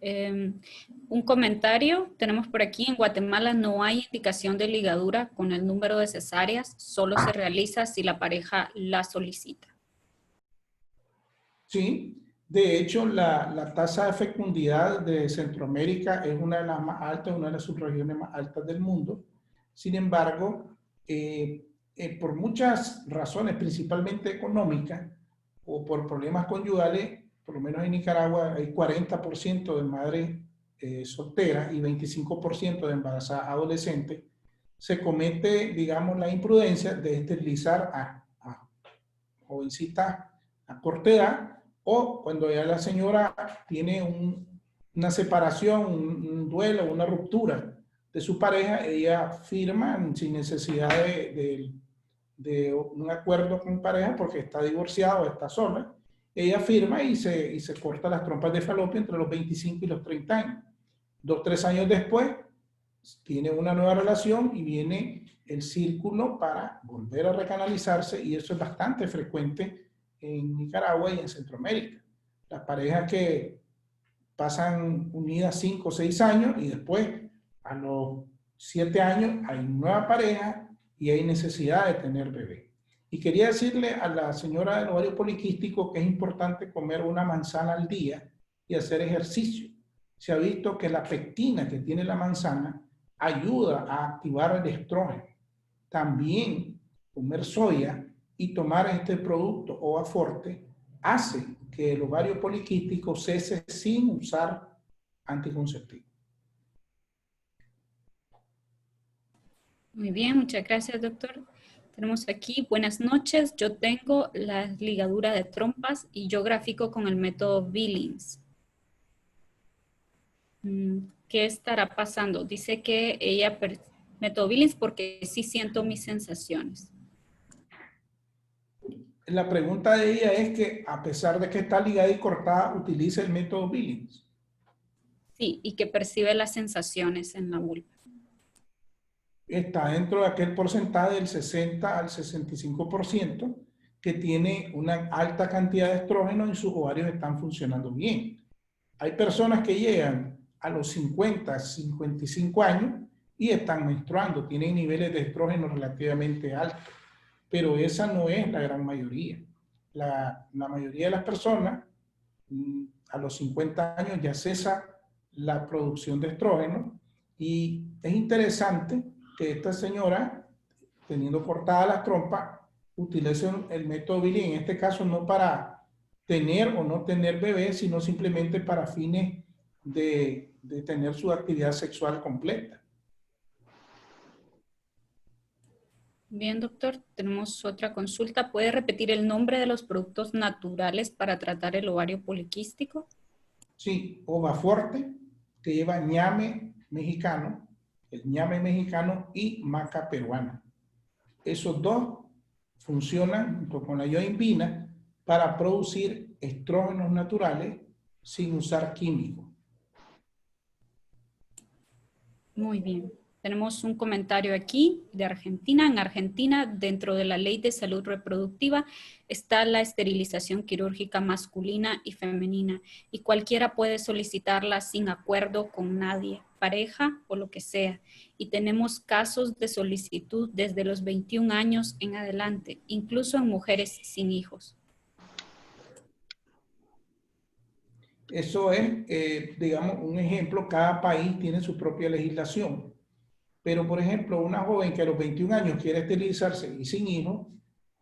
Un comentario. Tenemos por aquí, en Guatemala no hay indicación de ligadura con el número de cesáreas, solo se realiza si la pareja la solicita. Sí, de hecho la tasa de fecundidad de Centroamérica es una de las más altas, una de las subregiones más altas del mundo. Sin embargo, por muchas razones, principalmente económicas o por problemas conyugales, por lo menos en Nicaragua hay 40% de madres solteras y 25% de embarazadas adolescentes, se comete, digamos, la imprudencia de esterilizar a jovencitas a corta edad, o cuando ya la señora tiene una separación, un duelo, una ruptura de su pareja, ella firma sin necesidad de un acuerdo con pareja porque está divorciada o está sola. Ella firma y se corta las trompas de falopio entre los 25 y los 30 años. 2 o 3 años después, tiene una nueva relación y viene el círculo para volver a recanalizarse, y eso es bastante frecuente en Nicaragua y en Centroamérica. Las parejas que pasan unidas 5 o 6 años y después a los 7 años hay nueva pareja y hay necesidad de tener bebé. Y quería decirle a la señora del ovario poliquístico que es importante comer una manzana al día y hacer ejercicio. Se ha visto que la pectina que tiene la manzana ayuda a activar el estrógeno. También comer soya y tomar este producto Ova Forte hace que el ovario poliquístico cese sin usar anticonceptivo. Muy bien, muchas gracias, doctor. Tenemos aquí, buenas noches, yo tengo la ligadura de trompas y yo grafico con el método Billings. ¿Qué estará pasando? Dice que ella, método Billings, porque sí siento mis sensaciones. La pregunta de ella es que, a pesar de que está ligada y cortada, utiliza el método Billings. Sí, y que percibe las sensaciones en la vulva. Está dentro de aquel porcentaje del 60 al 65% que tiene una alta cantidad de estrógeno y sus ovarios están funcionando bien. Hay personas que llegan a los 50, 55 años y están menstruando, tienen niveles de estrógeno relativamente altos, pero esa no es la gran mayoría. La mayoría de las personas a los 50 años ya cesa la producción de estrógeno, y es interesante que esta señora, teniendo cortadas las trompas, utilice el método Billings, en este caso no para tener o no tener bebés, sino simplemente para fines de tener su actividad sexual completa. Bien, doctor, tenemos otra consulta. ¿Puede repetir el nombre de los productos naturales para tratar el ovario poliquístico? Sí, Ova Forte, que lleva ñame mexicano, el ñame mexicano y maca peruana. Esos dos funcionan junto con la yoimbina para producir estrógenos naturales sin usar químicos. Muy bien. Tenemos un comentario aquí de Argentina. En Argentina, dentro de la Ley de Salud Reproductiva, está la esterilización quirúrgica masculina y femenina, y cualquiera puede solicitarla sin acuerdo con nadie, pareja o lo que sea. Y tenemos casos de solicitud desde los 21 años en adelante, incluso en mujeres sin hijos. Eso es, digamos, un ejemplo. Cada país tiene su propia legislación. Pero, por ejemplo, una joven que a los 21 años quiere esterilizarse y sin hijos,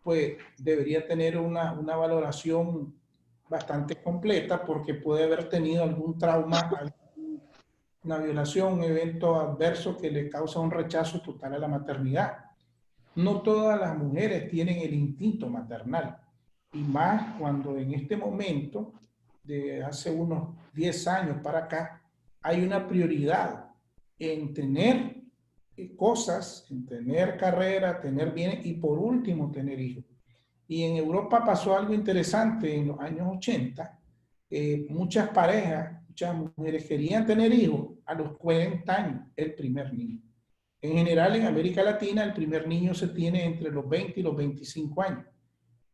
pues debería tener una valoración bastante completa porque puede haber tenido algún trauma, una violación, un evento adverso que le causa un rechazo total a la maternidad. No todas las mujeres tienen el instinto maternal, y más cuando en este momento, de hace unos 10 años para acá, hay una prioridad en tener cosas, en tener carrera, tener bienes y por último tener hijos. Y en Europa pasó algo interesante en los años 80. Muchas parejas, muchas mujeres querían tener hijos a los 40 años, el primer niño. En general, en América Latina, el primer niño se tiene entre los 20 y los 25 años.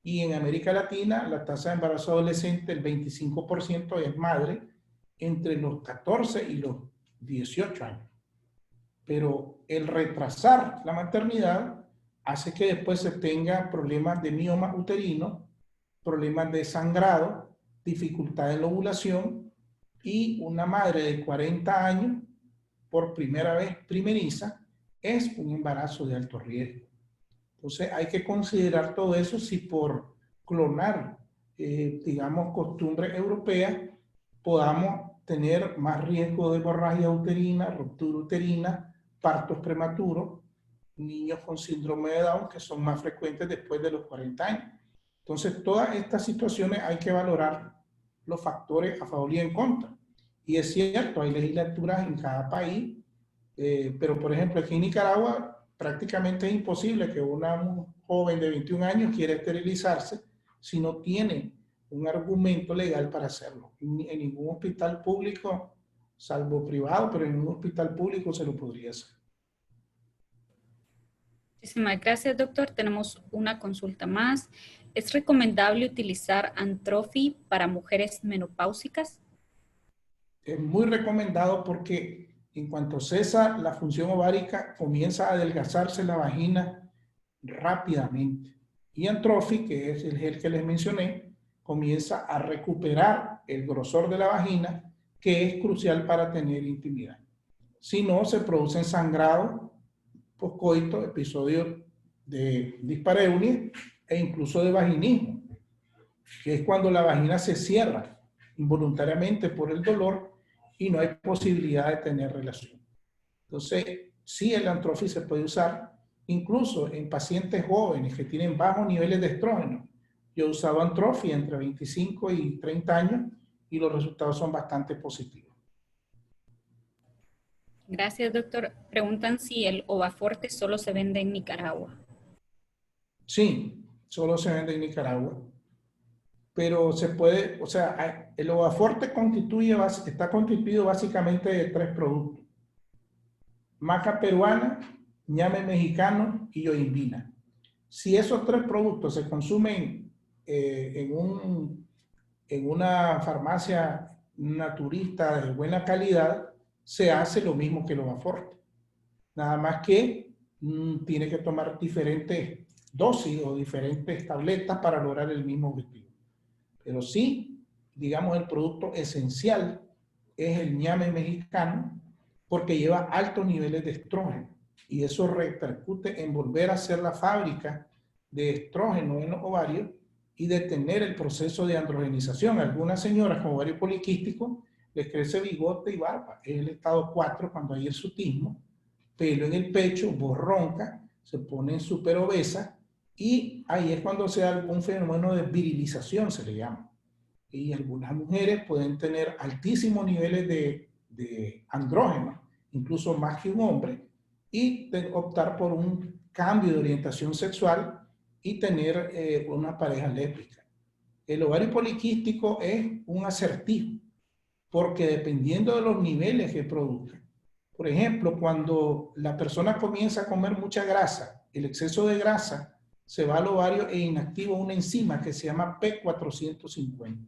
Y en América Latina, la tasa de embarazo adolescente, el 25% es madre entre los 14 y los 18 años. Pero el retrasar la maternidad hace que después se tenga problemas de mioma uterino, problemas de sangrado, dificultad en la ovulación, y una madre de 40 años, por primera vez primeriza, es un embarazo de alto riesgo. Entonces hay que considerar todo eso si por clonar, digamos, costumbres europeas, podamos tener más riesgo de hemorragia uterina, ruptura uterina, partos prematuros, niños con síndrome de Down, que son más frecuentes después de los 40 años. Entonces, todas estas situaciones hay que valorar los factores a favor y en contra. Y es cierto, hay legislaturas en cada país, pero por ejemplo, aquí en Nicaragua prácticamente es imposible que una joven de 21 años quiera esterilizarse si no tiene un argumento legal para hacerlo. En ningún hospital público, salvo privado, pero en un hospital público se lo podría hacer. Muchísimas gracias, doctor. Tenemos una consulta más. ¿Es recomendable utilizar Antrofi para mujeres menopáusicas? Es muy recomendado porque en cuanto cesa la función ovárica, comienza a adelgazarse la vagina rápidamente. Y Antrofi, que es el gel que les mencioné, comienza a recuperar el grosor de la vagina, que es crucial para tener intimidad. Si no, se producen sangrados poscoito, episodios de dispareunia e incluso de vaginismo, que es cuando la vagina se cierra involuntariamente por el dolor y no hay posibilidad de tener relación. Entonces, sí, el Antrofi se puede usar incluso en pacientes jóvenes que tienen bajos niveles de estrógeno. Yo he usado Antrofi entre 25 y 30 años y los resultados son bastante positivos. Gracias, doctor. Preguntan si el Ovaforte solo se vende en Nicaragua. Sí, solo se vende en Nicaragua. Pero se puede, o sea, el Ovaforte está constituido básicamente de 3 productos. Maca peruana, ñame mexicano y yoimbina. Si esos 3 productos se consumen en una farmacia naturista de buena calidad, se hace lo mismo que el Ovaforte. Nada más que tiene que tomar diferentes dosis o diferentes tabletas para lograr el mismo objetivo. Pero sí, digamos, el producto esencial es el ñame mexicano porque lleva altos niveles de estrógeno y eso repercute en volver a hacer la fábrica de estrógeno en los ovarios y detener el proceso de androgenización. Algunas señoras con ovario poliquístico les crece bigote y barba. Es el estado 4 cuando hay hirsutismo, pelo en el pecho, voz ronca, se ponen súper obesas y ahí es cuando se da algún fenómeno de virilización, se le llama. Y algunas mujeres pueden tener altísimos niveles de andrógeno, incluso más que un hombre, y optar por un cambio de orientación sexual y tener una pareja lésbica. El ovario poliquístico es un acertijo, porque dependiendo de los niveles que produzca. Por ejemplo, cuando la persona comienza a comer mucha grasa, el exceso de grasa se va al ovario e inactiva una enzima que se llama P450.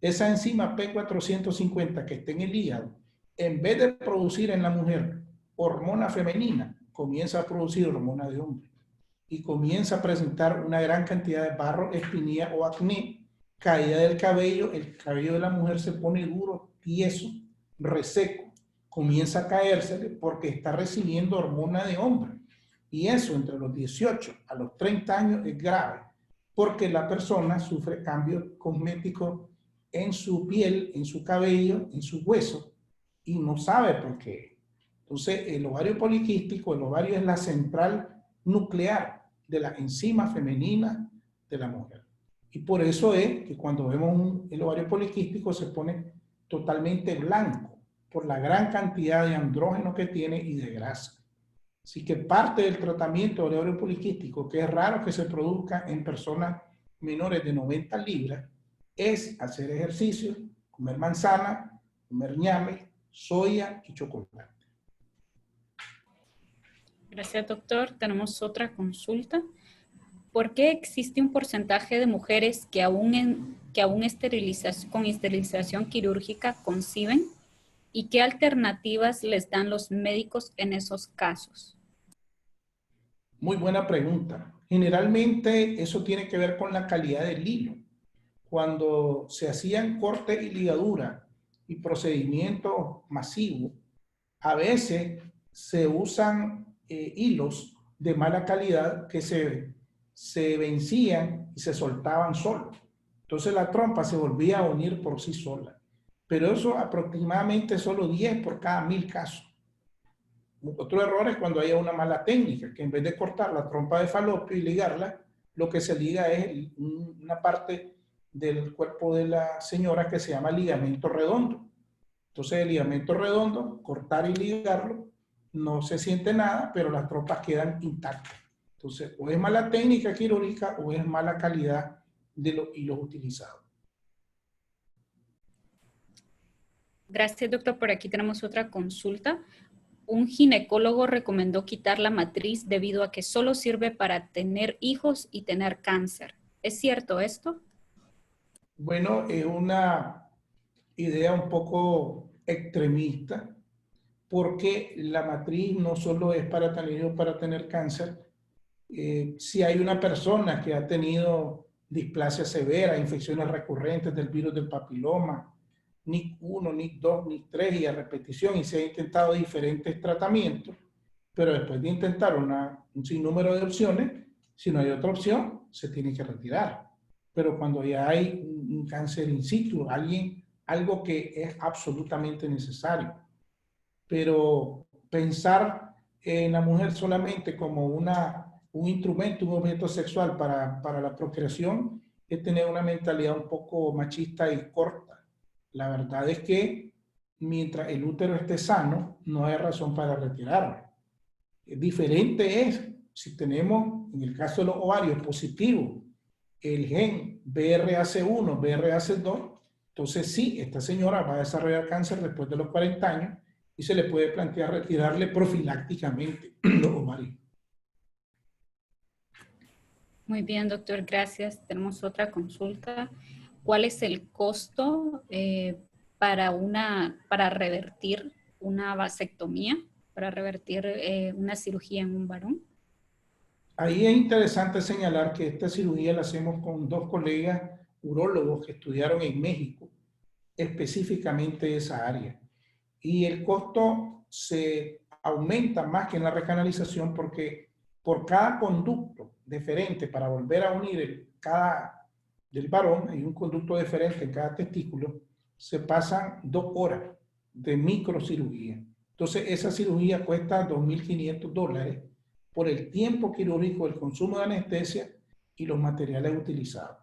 Esa enzima P450 que está en el hígado, en vez de producir en la mujer hormona femenina, comienza a producir hormona de hombre y comienza a presentar una gran cantidad de barro, espinilla o acné caída del cabello, el cabello de la mujer se pone duro, tieso, reseco, comienza a caérsele porque está recibiendo hormona de hombre. Y eso entre los 18 a los 30 años es grave, porque la persona sufre cambios cosméticos en su piel, en su cabello, en sus huesos, y no sabe por qué. Entonces, el ovario poliquístico, el ovario es la central nuclear de la enzima femenina de la mujer. Y por eso es que cuando vemos el ovario poliquístico se pone totalmente blanco por la gran cantidad de andrógeno que tiene y de grasa. Así que parte del tratamiento del ovario poliquístico, que es raro que se produzca en personas menores de 90 libras, es hacer ejercicio, comer manzana, comer ñame, soya y chocolate. Gracias, doctor. Tenemos otra consulta. ¿Por qué existe un porcentaje de mujeres que aún con esterilización quirúrgica conciben? ¿Y qué alternativas les dan los médicos en esos casos? Muy buena pregunta. Generalmente eso tiene que ver con la calidad del hilo. Cuando se hacían cortes y ligaduras y procedimientos masivos, a veces se usan hilos de mala calidad que se vencían y se soltaban solos. Entonces la trompa se volvía a unir por sí sola. Pero eso aproximadamente solo 10 por cada 1000 casos. Otro error es cuando haya una mala técnica, que en vez de cortar la trompa de falopio y ligarla, lo que se liga es una parte del cuerpo de la señora que se llama ligamento redondo. Entonces el ligamento redondo, cortar y ligarlo, no se siente nada, pero las trompas quedan intactas. Entonces, o es mala técnica quirúrgica o es mala calidad de los hilos utilizados. Gracias, doctor. Por aquí tenemos otra consulta. Un ginecólogo recomendó quitar la matriz debido a que solo sirve para tener hijos y tener cáncer. ¿Es cierto esto? Bueno, es una idea un poco extremista, porque la matriz no solo es para tener hijos, para tener cáncer. Si hay una persona que ha tenido displasia severa, infecciones recurrentes del virus del papiloma, NIC 1, NIC 2, NIC 3 y a repetición, y se ha intentado diferentes tratamientos, pero después de intentar un sinnúmero de opciones, si no hay otra opción, se tiene que retirar. Pero cuando ya hay un cáncer in situ, algo que es absolutamente necesario. Pero pensar en la mujer solamente como un instrumento, un objeto sexual para la procreación, es tener una mentalidad un poco machista y corta. La verdad es que mientras el útero esté sano, no hay razón para retirarlo. Diferente es si tenemos, en el caso de los ovarios positivos, el gen BRAC1, BRAC2, entonces sí, esta señora va a desarrollar cáncer después de los 40 años y se le puede plantear retirarle profilácticamente los ovarios. Muy bien, doctor, gracias. Tenemos otra consulta. ¿Cuál es el costo para revertir una vasectomía, para revertir una cirugía en un varón? Ahí es interesante señalar que esta cirugía la hacemos con 2 colegas urólogos que estudiaron en México, específicamente esa área. Y el costo se aumenta más que en la recanalización porque por cada conducto diferente para volver a unir del varón, hay un conducto diferente en cada testículo, se pasan 2 horas de microcirugía. Entonces esa cirugía cuesta $2.500 por el tiempo quirúrgico, el consumo de anestesia y los materiales utilizados.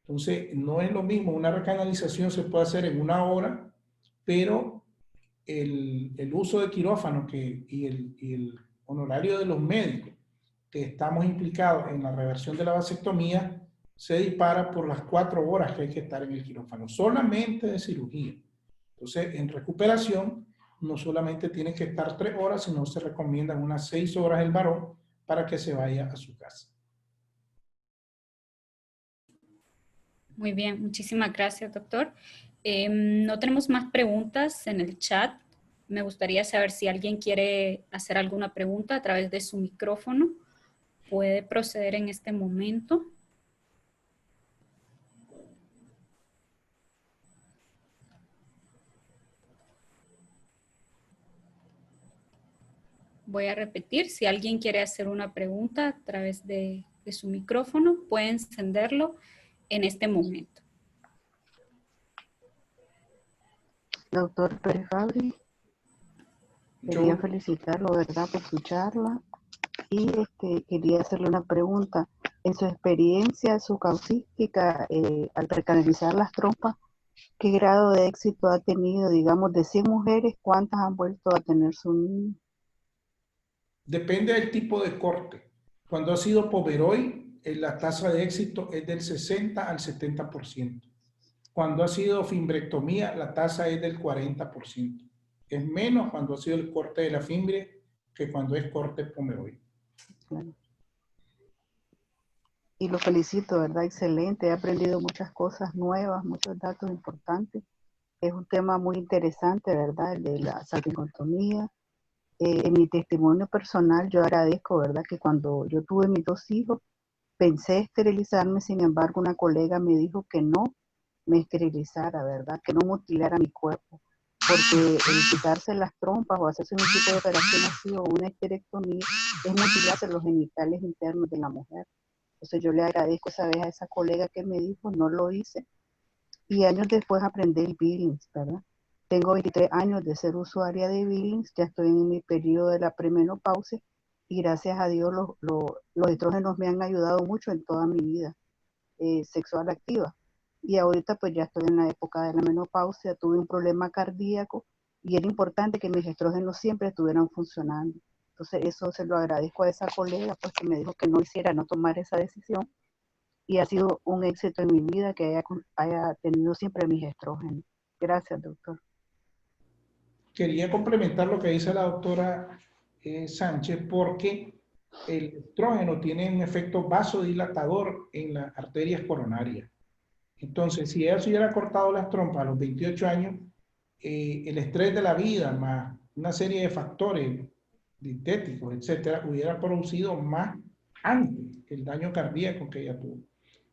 Entonces no es lo mismo, una recanalización se puede hacer en 1 hora, pero el uso de quirófano y el honorario de los médicos que estamos implicados en la reversión de la vasectomía se dispara por las 4 horas que hay que estar en el quirófano, solamente de cirugía. Entonces, en recuperación, no solamente tiene que estar 3 horas, sino se recomiendan unas 6 horas el varón para que se vaya a su casa. Muy bien, muchísimas gracias, doctor. No tenemos más preguntas en el chat. Me gustaría saber si alguien quiere hacer alguna pregunta a través de su micrófono. Puede proceder en este momento. voy a repetir. Si alguien quiere hacer una pregunta a través de su micrófono, puede encenderlo en este momento. Doctor Pérez Fabri, quería felicitarlo, ¿verdad?, por su charla y quería hacerle una pregunta. En su experiencia, su causística, al precanalizar las trompas, ¿qué grado de éxito ha tenido? Digamos, de 100 mujeres, ¿cuántas han vuelto a tener su niño? Depende del tipo de corte. Cuando ha sido Pomeroy, la tasa de éxito es del 60 al 70%. Cuando ha sido fimbrectomía, la tasa es del 40%. Es menos cuando ha sido el corte de la fimbre que cuando es corte Pomeroy. Claro. Y lo felicito, ¿verdad? Excelente. He aprendido muchas cosas nuevas, muchos datos importantes. Es un tema muy interesante, ¿verdad? El de la salpingotomía. En mi testimonio personal, yo agradezco, ¿verdad?, que cuando yo tuve mis 2 hijos, pensé esterilizarme, sin embargo, una colega me dijo que no me esterilizara, ¿verdad?, que no mutilara mi cuerpo, porque el quitarse las trompas o hacerse un tipo de operación así o una esterectomía es mutilarse los genitales internos de la mujer. Entonces yo le agradezco esa vez a esa colega que me dijo, no lo hice, y años después aprendí el Billings, ¿verdad? Tengo 23 años de ser usuaria de Billings, ya estoy en mi periodo de la premenopausia y gracias a Dios los estrógenos me han ayudado mucho en toda mi vida sexual activa. Y ahorita pues ya estoy en la época de la menopausia, tuve un problema cardíaco y era importante que mis estrógenos siempre estuvieran funcionando. Entonces eso se lo agradezco a esa colega, pues, que me dijo que no hiciera, no tomar esa decisión. Y ha sido un éxito en mi vida que haya tenido siempre mis estrógenos. Gracias, doctor. Quería complementar lo que dice la doctora Sánchez, porque el estrógeno tiene un efecto vasodilatador en las arterias coronarias. Entonces, si ella se hubiera cortado las trompas a los 28 años, el estrés de la vida, más una serie de factores dietéticos, etcétera, hubiera producido más antes el daño cardíaco que ella tuvo.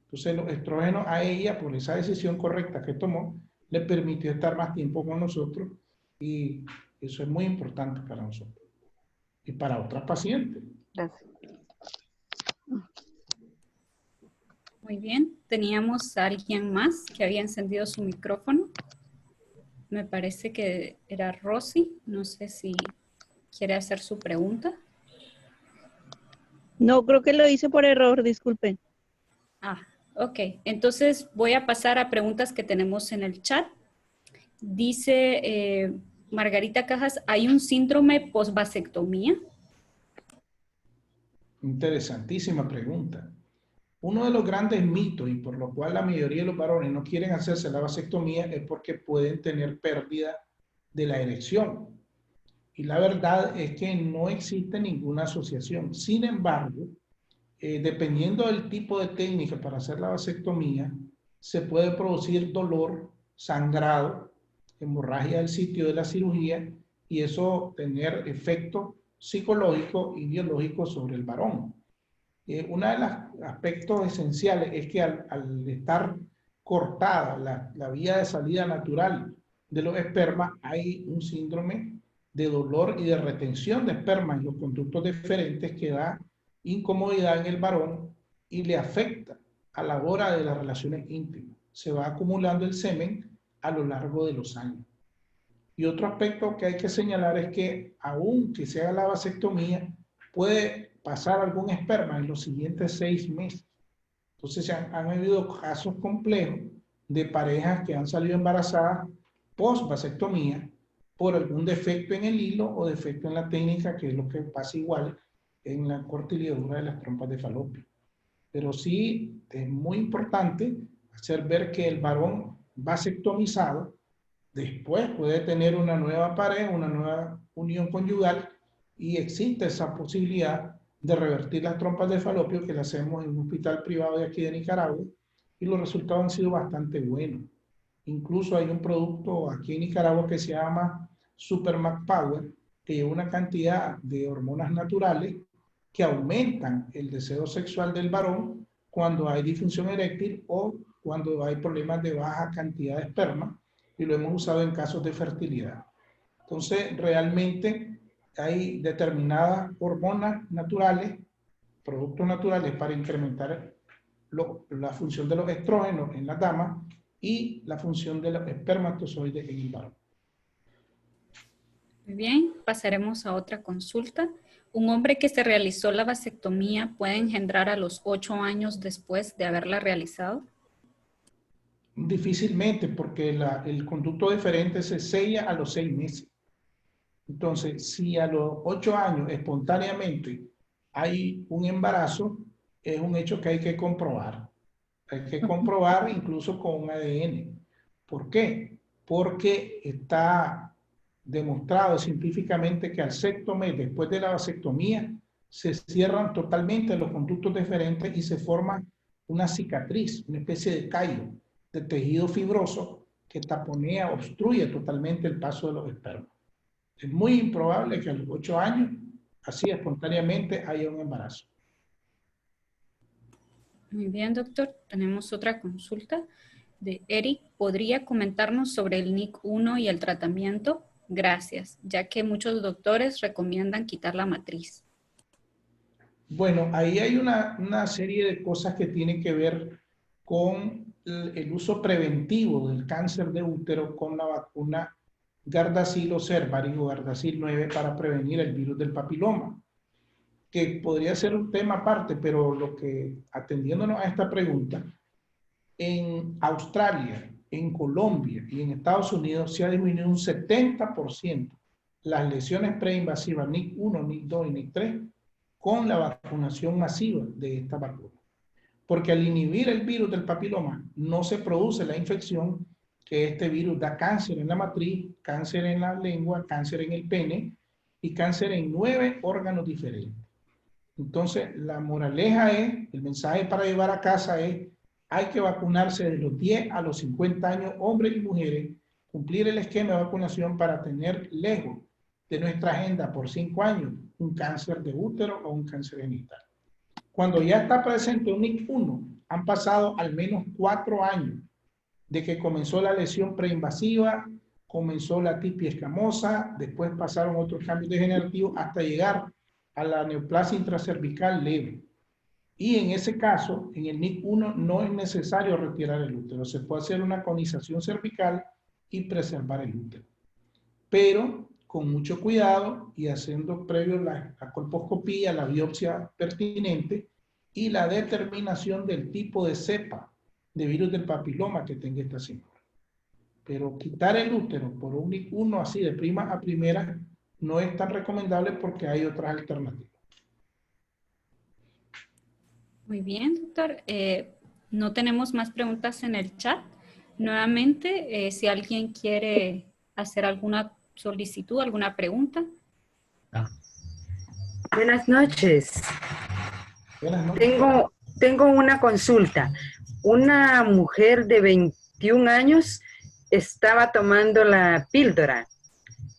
Entonces, los estrógenos a ella, por esa decisión correcta que tomó, le permitió estar más tiempo con nosotros y eso es muy importante para nosotros y para otras pacientes. Gracias. Muy bien, teníamos a alguien más que había encendido su micrófono. Me parece que era Rosy. No sé si quiere hacer su pregunta. No, creo que lo hice por error, disculpen. Ah, ok. Entonces voy a pasar a preguntas que tenemos en el chat. Dice Margarita Cajas, ¿hay un síndrome post-vasectomía? Interesantísima pregunta. Uno de los grandes mitos y por lo cual la mayoría de los varones no quieren hacerse la vasectomía es porque pueden tener pérdida de la erección. Y la verdad es que no existe ninguna asociación. Sin embargo, dependiendo del tipo de técnica para hacer la vasectomía, se puede producir dolor, sangrado, hemorragia del sitio de la cirugía y eso tener efecto psicológico y biológico sobre el varón. Uno de los aspectos esenciales es que al estar cortada la vía de salida natural de los espermas, hay un síndrome de dolor y de retención de esperma en los conductos deferentes que da incomodidad en el varón y le afecta a la hora de las relaciones íntimas. Se va acumulando el semen a lo largo de los años. Y otro aspecto que hay que señalar es que aunque se haga la vasectomía, puede pasar algún esperma en los siguientes 6 meses. Entonces han habido casos complejos de parejas que han salido embarazadas post-vasectomía por algún defecto en el hilo o defecto en la técnica, que es lo que pasa igual en la corte y ligadura de las trompas de falopio. Pero sí es muy importante hacer ver que el varón vasectomizado después puede tener una nueva pareja, una nueva unión conyugal y existe esa posibilidad de revertir las trompas de falopio que le hacemos en un hospital privado de aquí de Nicaragua y los resultados han sido bastante buenos. Incluso hay un producto aquí en Nicaragua que se llama Super Mac Power, que lleva una cantidad de hormonas naturales que aumentan el deseo sexual del varón cuando hay disfunción eréctil o cuando hay problemas de baja cantidad de esperma, y lo hemos usado en casos de fertilidad. Entonces, realmente hay determinadas hormonas naturales, productos naturales para incrementar la función de los estrógenos en la dama y la función de los espermatozoides en el varón. Muy bien, pasaremos a otra consulta. ¿Un hombre que se realizó la vasectomía puede engendrar a los 8 años después de haberla realizado? Difícilmente, porque el conducto deferente se sella a los 6 meses. Entonces, si a los 8 años espontáneamente hay un embarazo, es un hecho que hay que comprobar. Hay que comprobar incluso con un ADN. ¿Por qué? Porque está demostrado científicamente que al 6º mes después de la vasectomía se cierran totalmente los conductos deferentes y se forma una cicatriz, una especie de callo de tejido fibroso que taponea, obstruye totalmente el paso de los espermas. Es muy improbable que a los 8 años, así espontáneamente, haya un embarazo. Muy bien, doctor. Tenemos otra consulta de Eric. ¿Podría comentarnos sobre el NIC1 y el tratamiento? Gracias, ya que muchos doctores recomiendan quitar la matriz. Bueno, ahí hay una serie de cosas que tienen que ver con el uso preventivo del cáncer de útero con la vacuna Gardasil o Cervarix o Gardasil 9 para prevenir el virus del papiloma, que podría ser un tema aparte, pero atendiéndonos a esta pregunta, en Australia, en Colombia y en Estados Unidos se ha disminuido un 70% las lesiones preinvasivas NIC1, NIC2 y NIC3 con la vacunación masiva de esta vacuna. Porque al inhibir el virus del papiloma no se produce la infección, que este virus da cáncer en la matriz, cáncer en la lengua, cáncer en el pene y cáncer en 9 órganos diferentes. Entonces, la moraleja el mensaje para llevar a casa hay que vacunarse de los 10 a los 50 años, hombres y mujeres, cumplir el esquema de vacunación para tener lejos de nuestra agenda por 5 años un cáncer de útero o un cáncer genital. Cuando ya está presente un NIC1, han pasado al menos 4 años de que comenzó la lesión preinvasiva, comenzó la tipia escamosa, después pasaron otros cambios degenerativos hasta llegar a la neoplasia intracervical leve. Y en ese caso, en el NIC1 no es necesario retirar el útero. Se puede hacer una conización cervical y preservar el útero. Pero con mucho cuidado y haciendo previo la colposcopía, la biopsia pertinente y la determinación del tipo de cepa de virus del papiloma que tenga esta señora. Pero quitar el útero por un NIC1 así de prima a primera no es tan recomendable porque hay otras alternativas. Muy bien, doctor. No tenemos más preguntas en el chat. Nuevamente, si alguien quiere hacer alguna solicitud, alguna pregunta. Buenas noches. Buenas noches. Tengo una consulta. Una mujer de 21 años estaba tomando la píldora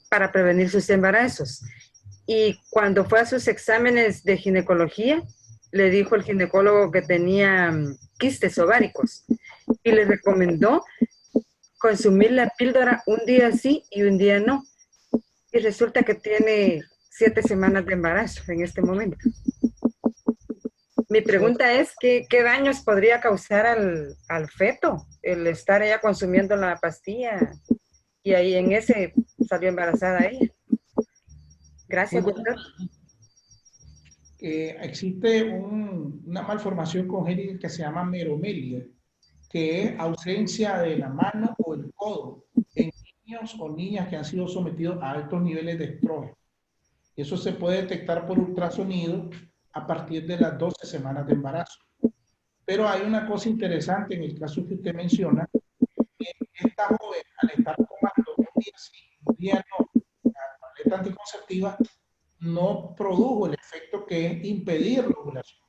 para prevenir sus embarazos. Y cuando fue a sus exámenes de ginecología, le dijo el ginecólogo que tenía quistes ováricos y le recomendó consumir la píldora un día sí y un día no. Y resulta que tiene 7 semanas de embarazo en este momento. Mi pregunta es, ¿qué daños podría causar al feto el estar ella consumiendo la pastilla? Y ahí en ese salió embarazada ella. Gracias, doctor. Existe una malformación congénita que se llama meromelia, que es ausencia de la mano o el codo en niños o niñas que han sido sometidos a altos niveles de estrógeno. Eso se puede detectar por ultrasonido a partir de las 12 semanas de embarazo. Pero hay una cosa interesante en el caso que usted menciona, que esta joven al estar tomando un día sí, un día no, la tableta anticonceptiva, no produjo el efecto que es impedir la ovulación.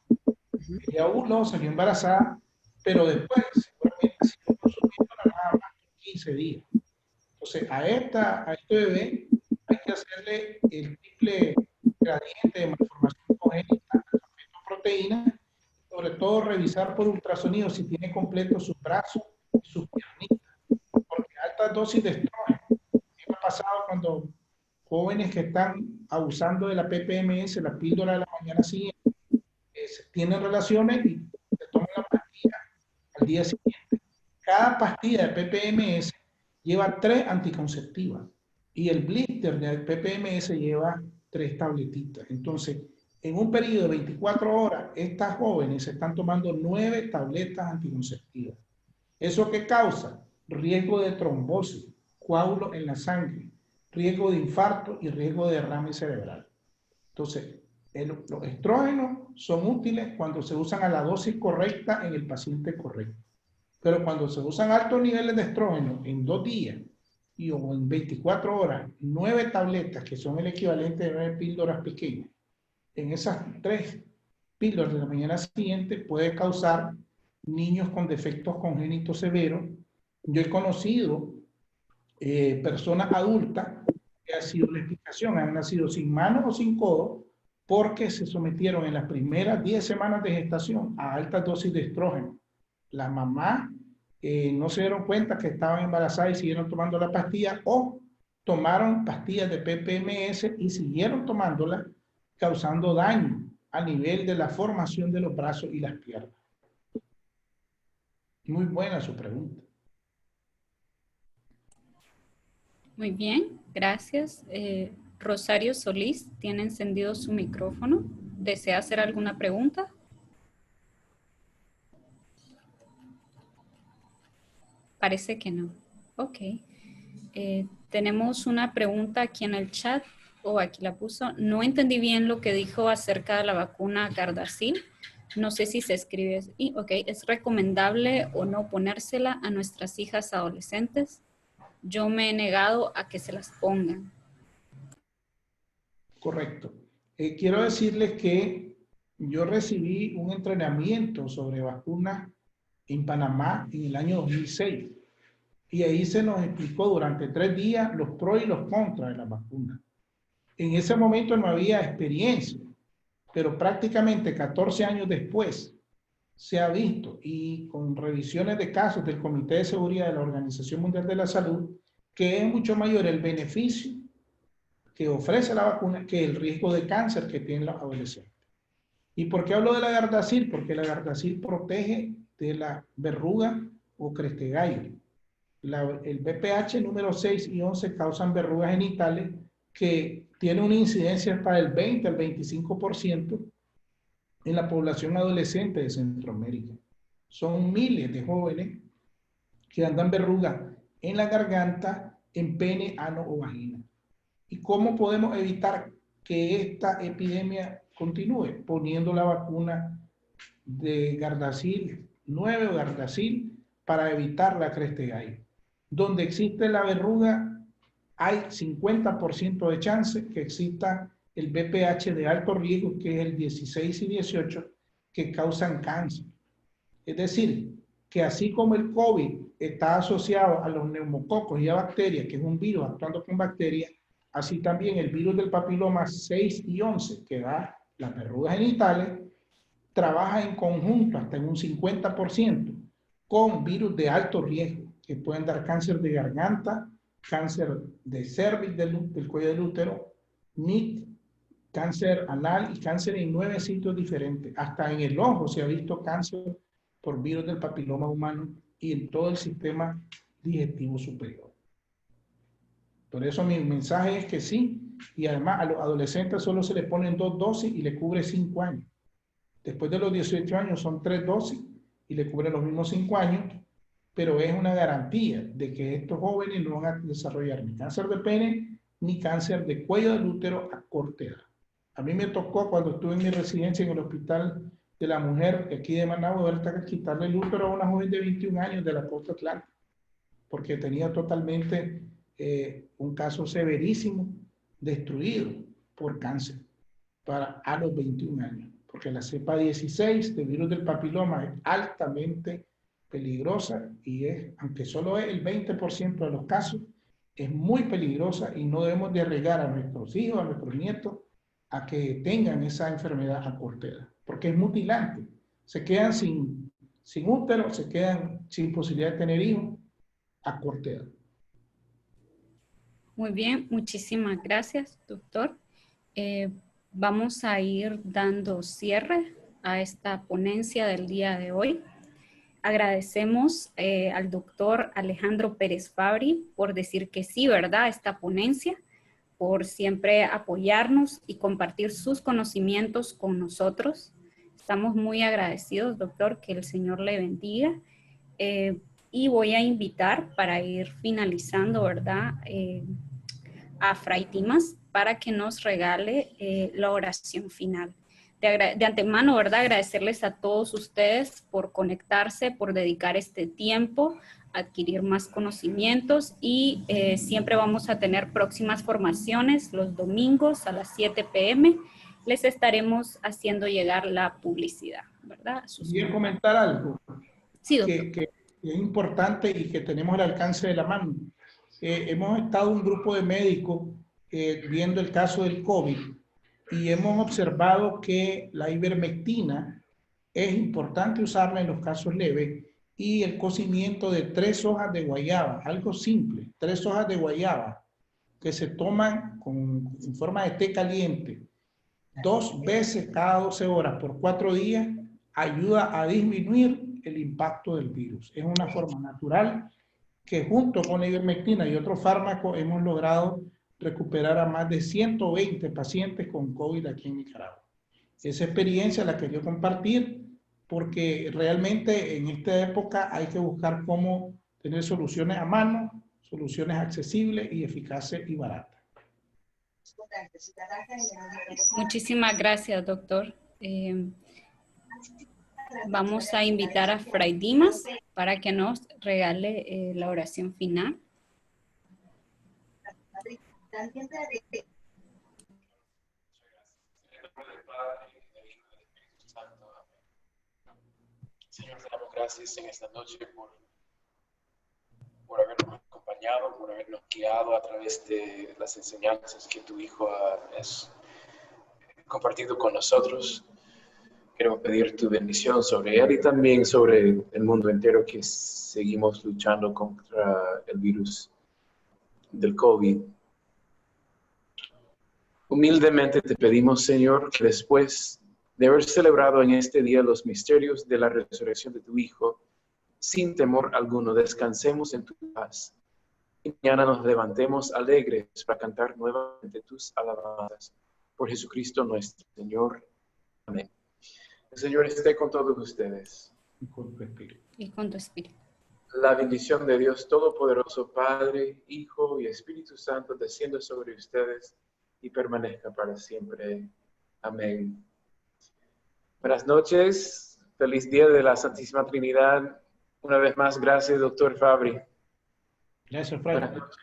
Ella ovuló, salió embarazada, pero después seguramente siguió consumiendo nada más 15 días. Entonces, a este bebé hay que hacerle el triple gradiente de malformación congénita, proteína, sobre todo revisar por ultrasonido si tiene completo sus brazos y sus piernitas, porque altas dosis de estrógeno, ¿qué ha pasado cuando jóvenes que están abusando de la PPMS, la píldora de la mañana siguiente, tienen relaciones y se toman la pastilla al día siguiente. Cada pastilla de PPMS lleva 3 anticonceptivas y el blister de PPMS lleva 3 tabletitas. Entonces, en un periodo de 24 horas, estas jóvenes se están tomando 9 tabletas anticonceptivas. ¿Eso qué causa? Riesgo de trombosis, coágulos en la sangre, riesgo de infarto y riesgo de derrame cerebral. Entonces, los estrógenos son útiles cuando se usan a la dosis correcta en el paciente correcto. Pero cuando se usan altos niveles de estrógeno en 2 días o en 24 horas, 9 tabletas, que son el equivalente de 9 píldoras pequeñas, en esas 3 píldoras de la mañana siguiente puede causar niños con defectos congénitos severos. Yo he conocido personas adultas que ha sido la explicación, han nacido sin manos o sin codo porque se sometieron en las primeras 10 semanas de gestación a altas dosis de estrógeno. La mamá no se dieron cuenta que estaban embarazadas y siguieron tomando la pastilla, o tomaron pastillas de PPMS y siguieron tomándolas, causando daño a nivel de la formación de los brazos y las piernas. Muy buena su pregunta. Muy bien, gracias. Rosario Solís tiene encendido su micrófono. ¿Desea hacer alguna pregunta? Parece que no. Ok. Tenemos una pregunta aquí en el chat, o aquí la puso. No entendí bien lo que dijo acerca de la vacuna Gardasil. No sé si se escribe así. Ok. ¿Es recomendable o no ponérsela a nuestras hijas adolescentes? Yo me he negado a que se las pongan. Correcto. Quiero decirles que yo recibí un entrenamiento sobre vacunas en Panamá en el año 2006. Y ahí se nos explicó durante 3 días los pros y los contras de la vacuna. En ese momento no había experiencia, pero prácticamente 14 años después se ha visto, y con revisiones de casos del Comité de Seguridad de la Organización Mundial de la Salud, que es mucho mayor el beneficio que ofrece la vacuna que el riesgo de cáncer que tienen los adolescentes. ¿Y por qué hablo de la Gardasil? Porque la Gardasil protege de la verruga o crestegallo. El BPH número 6 y 11 causan verrugas genitales que tienen una incidencia hasta del 20 al 25% en la población adolescente de Centroamérica. Son miles de jóvenes que andan verrugas en la garganta, en pene, ano o vagina. ¿Y cómo podemos evitar que esta epidemia continúe? Poniendo la vacuna de Gardasil 9 o Gardasil para evitar la crestegallo. Donde existe la verruga, hay 50% de chance que exista el BPH de alto riesgo, que es el 16 y 18, que causan cáncer. Es decir, que así como el COVID está asociado a los neumococos y a bacterias, que es un virus actuando con bacterias, así también el virus del papiloma 6 y 11, que da las verrugas genitales, trabaja en conjunto hasta en un 50% con virus de alto riesgo, que pueden dar cáncer de garganta, cáncer de cervix del cuello del útero, NIT, cáncer anal y cáncer en 9 sitios diferentes. Hasta en el ojo se ha visto cáncer por virus del papiloma humano y en todo el sistema digestivo superior. Por eso mi mensaje es que sí, y además a los adolescentes solo se les ponen 2 dosis y le cubre 5 años. Después de los 18 años son 3 dosis y le cubre los mismos 5 años, pero es una garantía de que estos jóvenes no van a desarrollar ni cáncer de pene ni cáncer de cuello del útero a corta edad. A mí me tocó cuando estuve en mi residencia en el Hospital de la Mujer aquí de Managua, quitarle el útero a una joven de 21 años de la costa atlántica, porque tenía totalmente un caso severísimo destruido por cáncer a los 21 años, porque la cepa 16 del virus del papiloma es altamente peligrosa y es, aunque solo es el 20% de los casos, es muy peligrosa y no debemos de arriesgar a nuestros hijos, a nuestros nietos, a que tengan esa enfermedad a corta edad, porque es mutilante. Se quedan sin útero, se quedan sin posibilidad de tener hijos a corta edad. Muy bien, muchísimas gracias, doctor. Vamos a ir dando cierre a esta ponencia del día de hoy. Agradecemos al doctor Alejandro Pérez Fabri por decir que sí, ¿verdad?, a esta ponencia, por siempre apoyarnos y compartir sus conocimientos con nosotros. Estamos muy agradecidos, doctor, que el Señor le bendiga. Y voy a invitar para ir finalizando, ¿verdad?, a Fray Dimas para que nos regale la oración final. De antemano, ¿verdad?, agradecerles a todos ustedes por conectarse, por dedicar este tiempo, adquirir más conocimientos y siempre vamos a tener próximas formaciones los domingos a las 7 p.m. Les estaremos haciendo llegar la publicidad, ¿verdad? Quería comentar algo sí, doctor. que es importante y que tenemos al alcance de la mano. Hemos estado un grupo de médicos viendo el caso del COVID y hemos observado que la ivermectina es importante usarla en los casos leves y el cocimiento de 3 hojas de guayaba, algo simple, 3 hojas de guayaba que se toman en forma de té caliente 2 veces cada 12 horas por 4 días, ayuda a disminuir el impacto del virus. Es una forma natural que junto con la ivermectina y otros fármacos hemos logrado recuperar a más de 120 pacientes con COVID aquí en Nicaragua. Esa experiencia la quería compartir porque realmente en esta época hay que buscar cómo tener soluciones a mano, soluciones accesibles y eficaces y baratas. Muchísimas gracias, doctor. Vamos a invitar a Fray Dimas para que nos regale la oración final. Señor, te damos gracias en esta noche por habernos acompañado, por habernos guiado a través de las enseñanzas que tu Hijo ha compartido con nosotros. Queremos pedir tu bendición sobre él y también sobre el mundo entero que seguimos luchando contra el virus del COVID. Humildemente te pedimos, Señor, que después de haber celebrado en este día los misterios de la resurrección de tu Hijo, sin temor alguno, descansemos en tu paz. Y mañana nos levantemos alegres para cantar nuevamente tus alabanzas. Por Jesucristo nuestro Señor. Amén. El Señor esté con todos ustedes. Y con tu espíritu. Y con tu espíritu. La bendición de Dios Todopoderoso, Padre, Hijo y Espíritu Santo, descienda sobre ustedes y permanezca para siempre. Amén. Buenas noches. Feliz día de la Santísima Trinidad. Una vez más, gracias, doctor Fabri. Gracias, Fray. Buenas noches.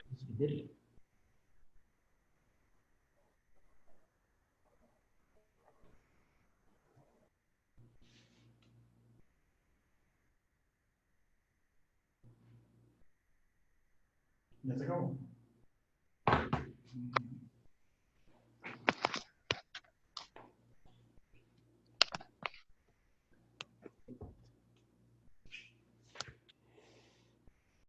¿Ya se acabó?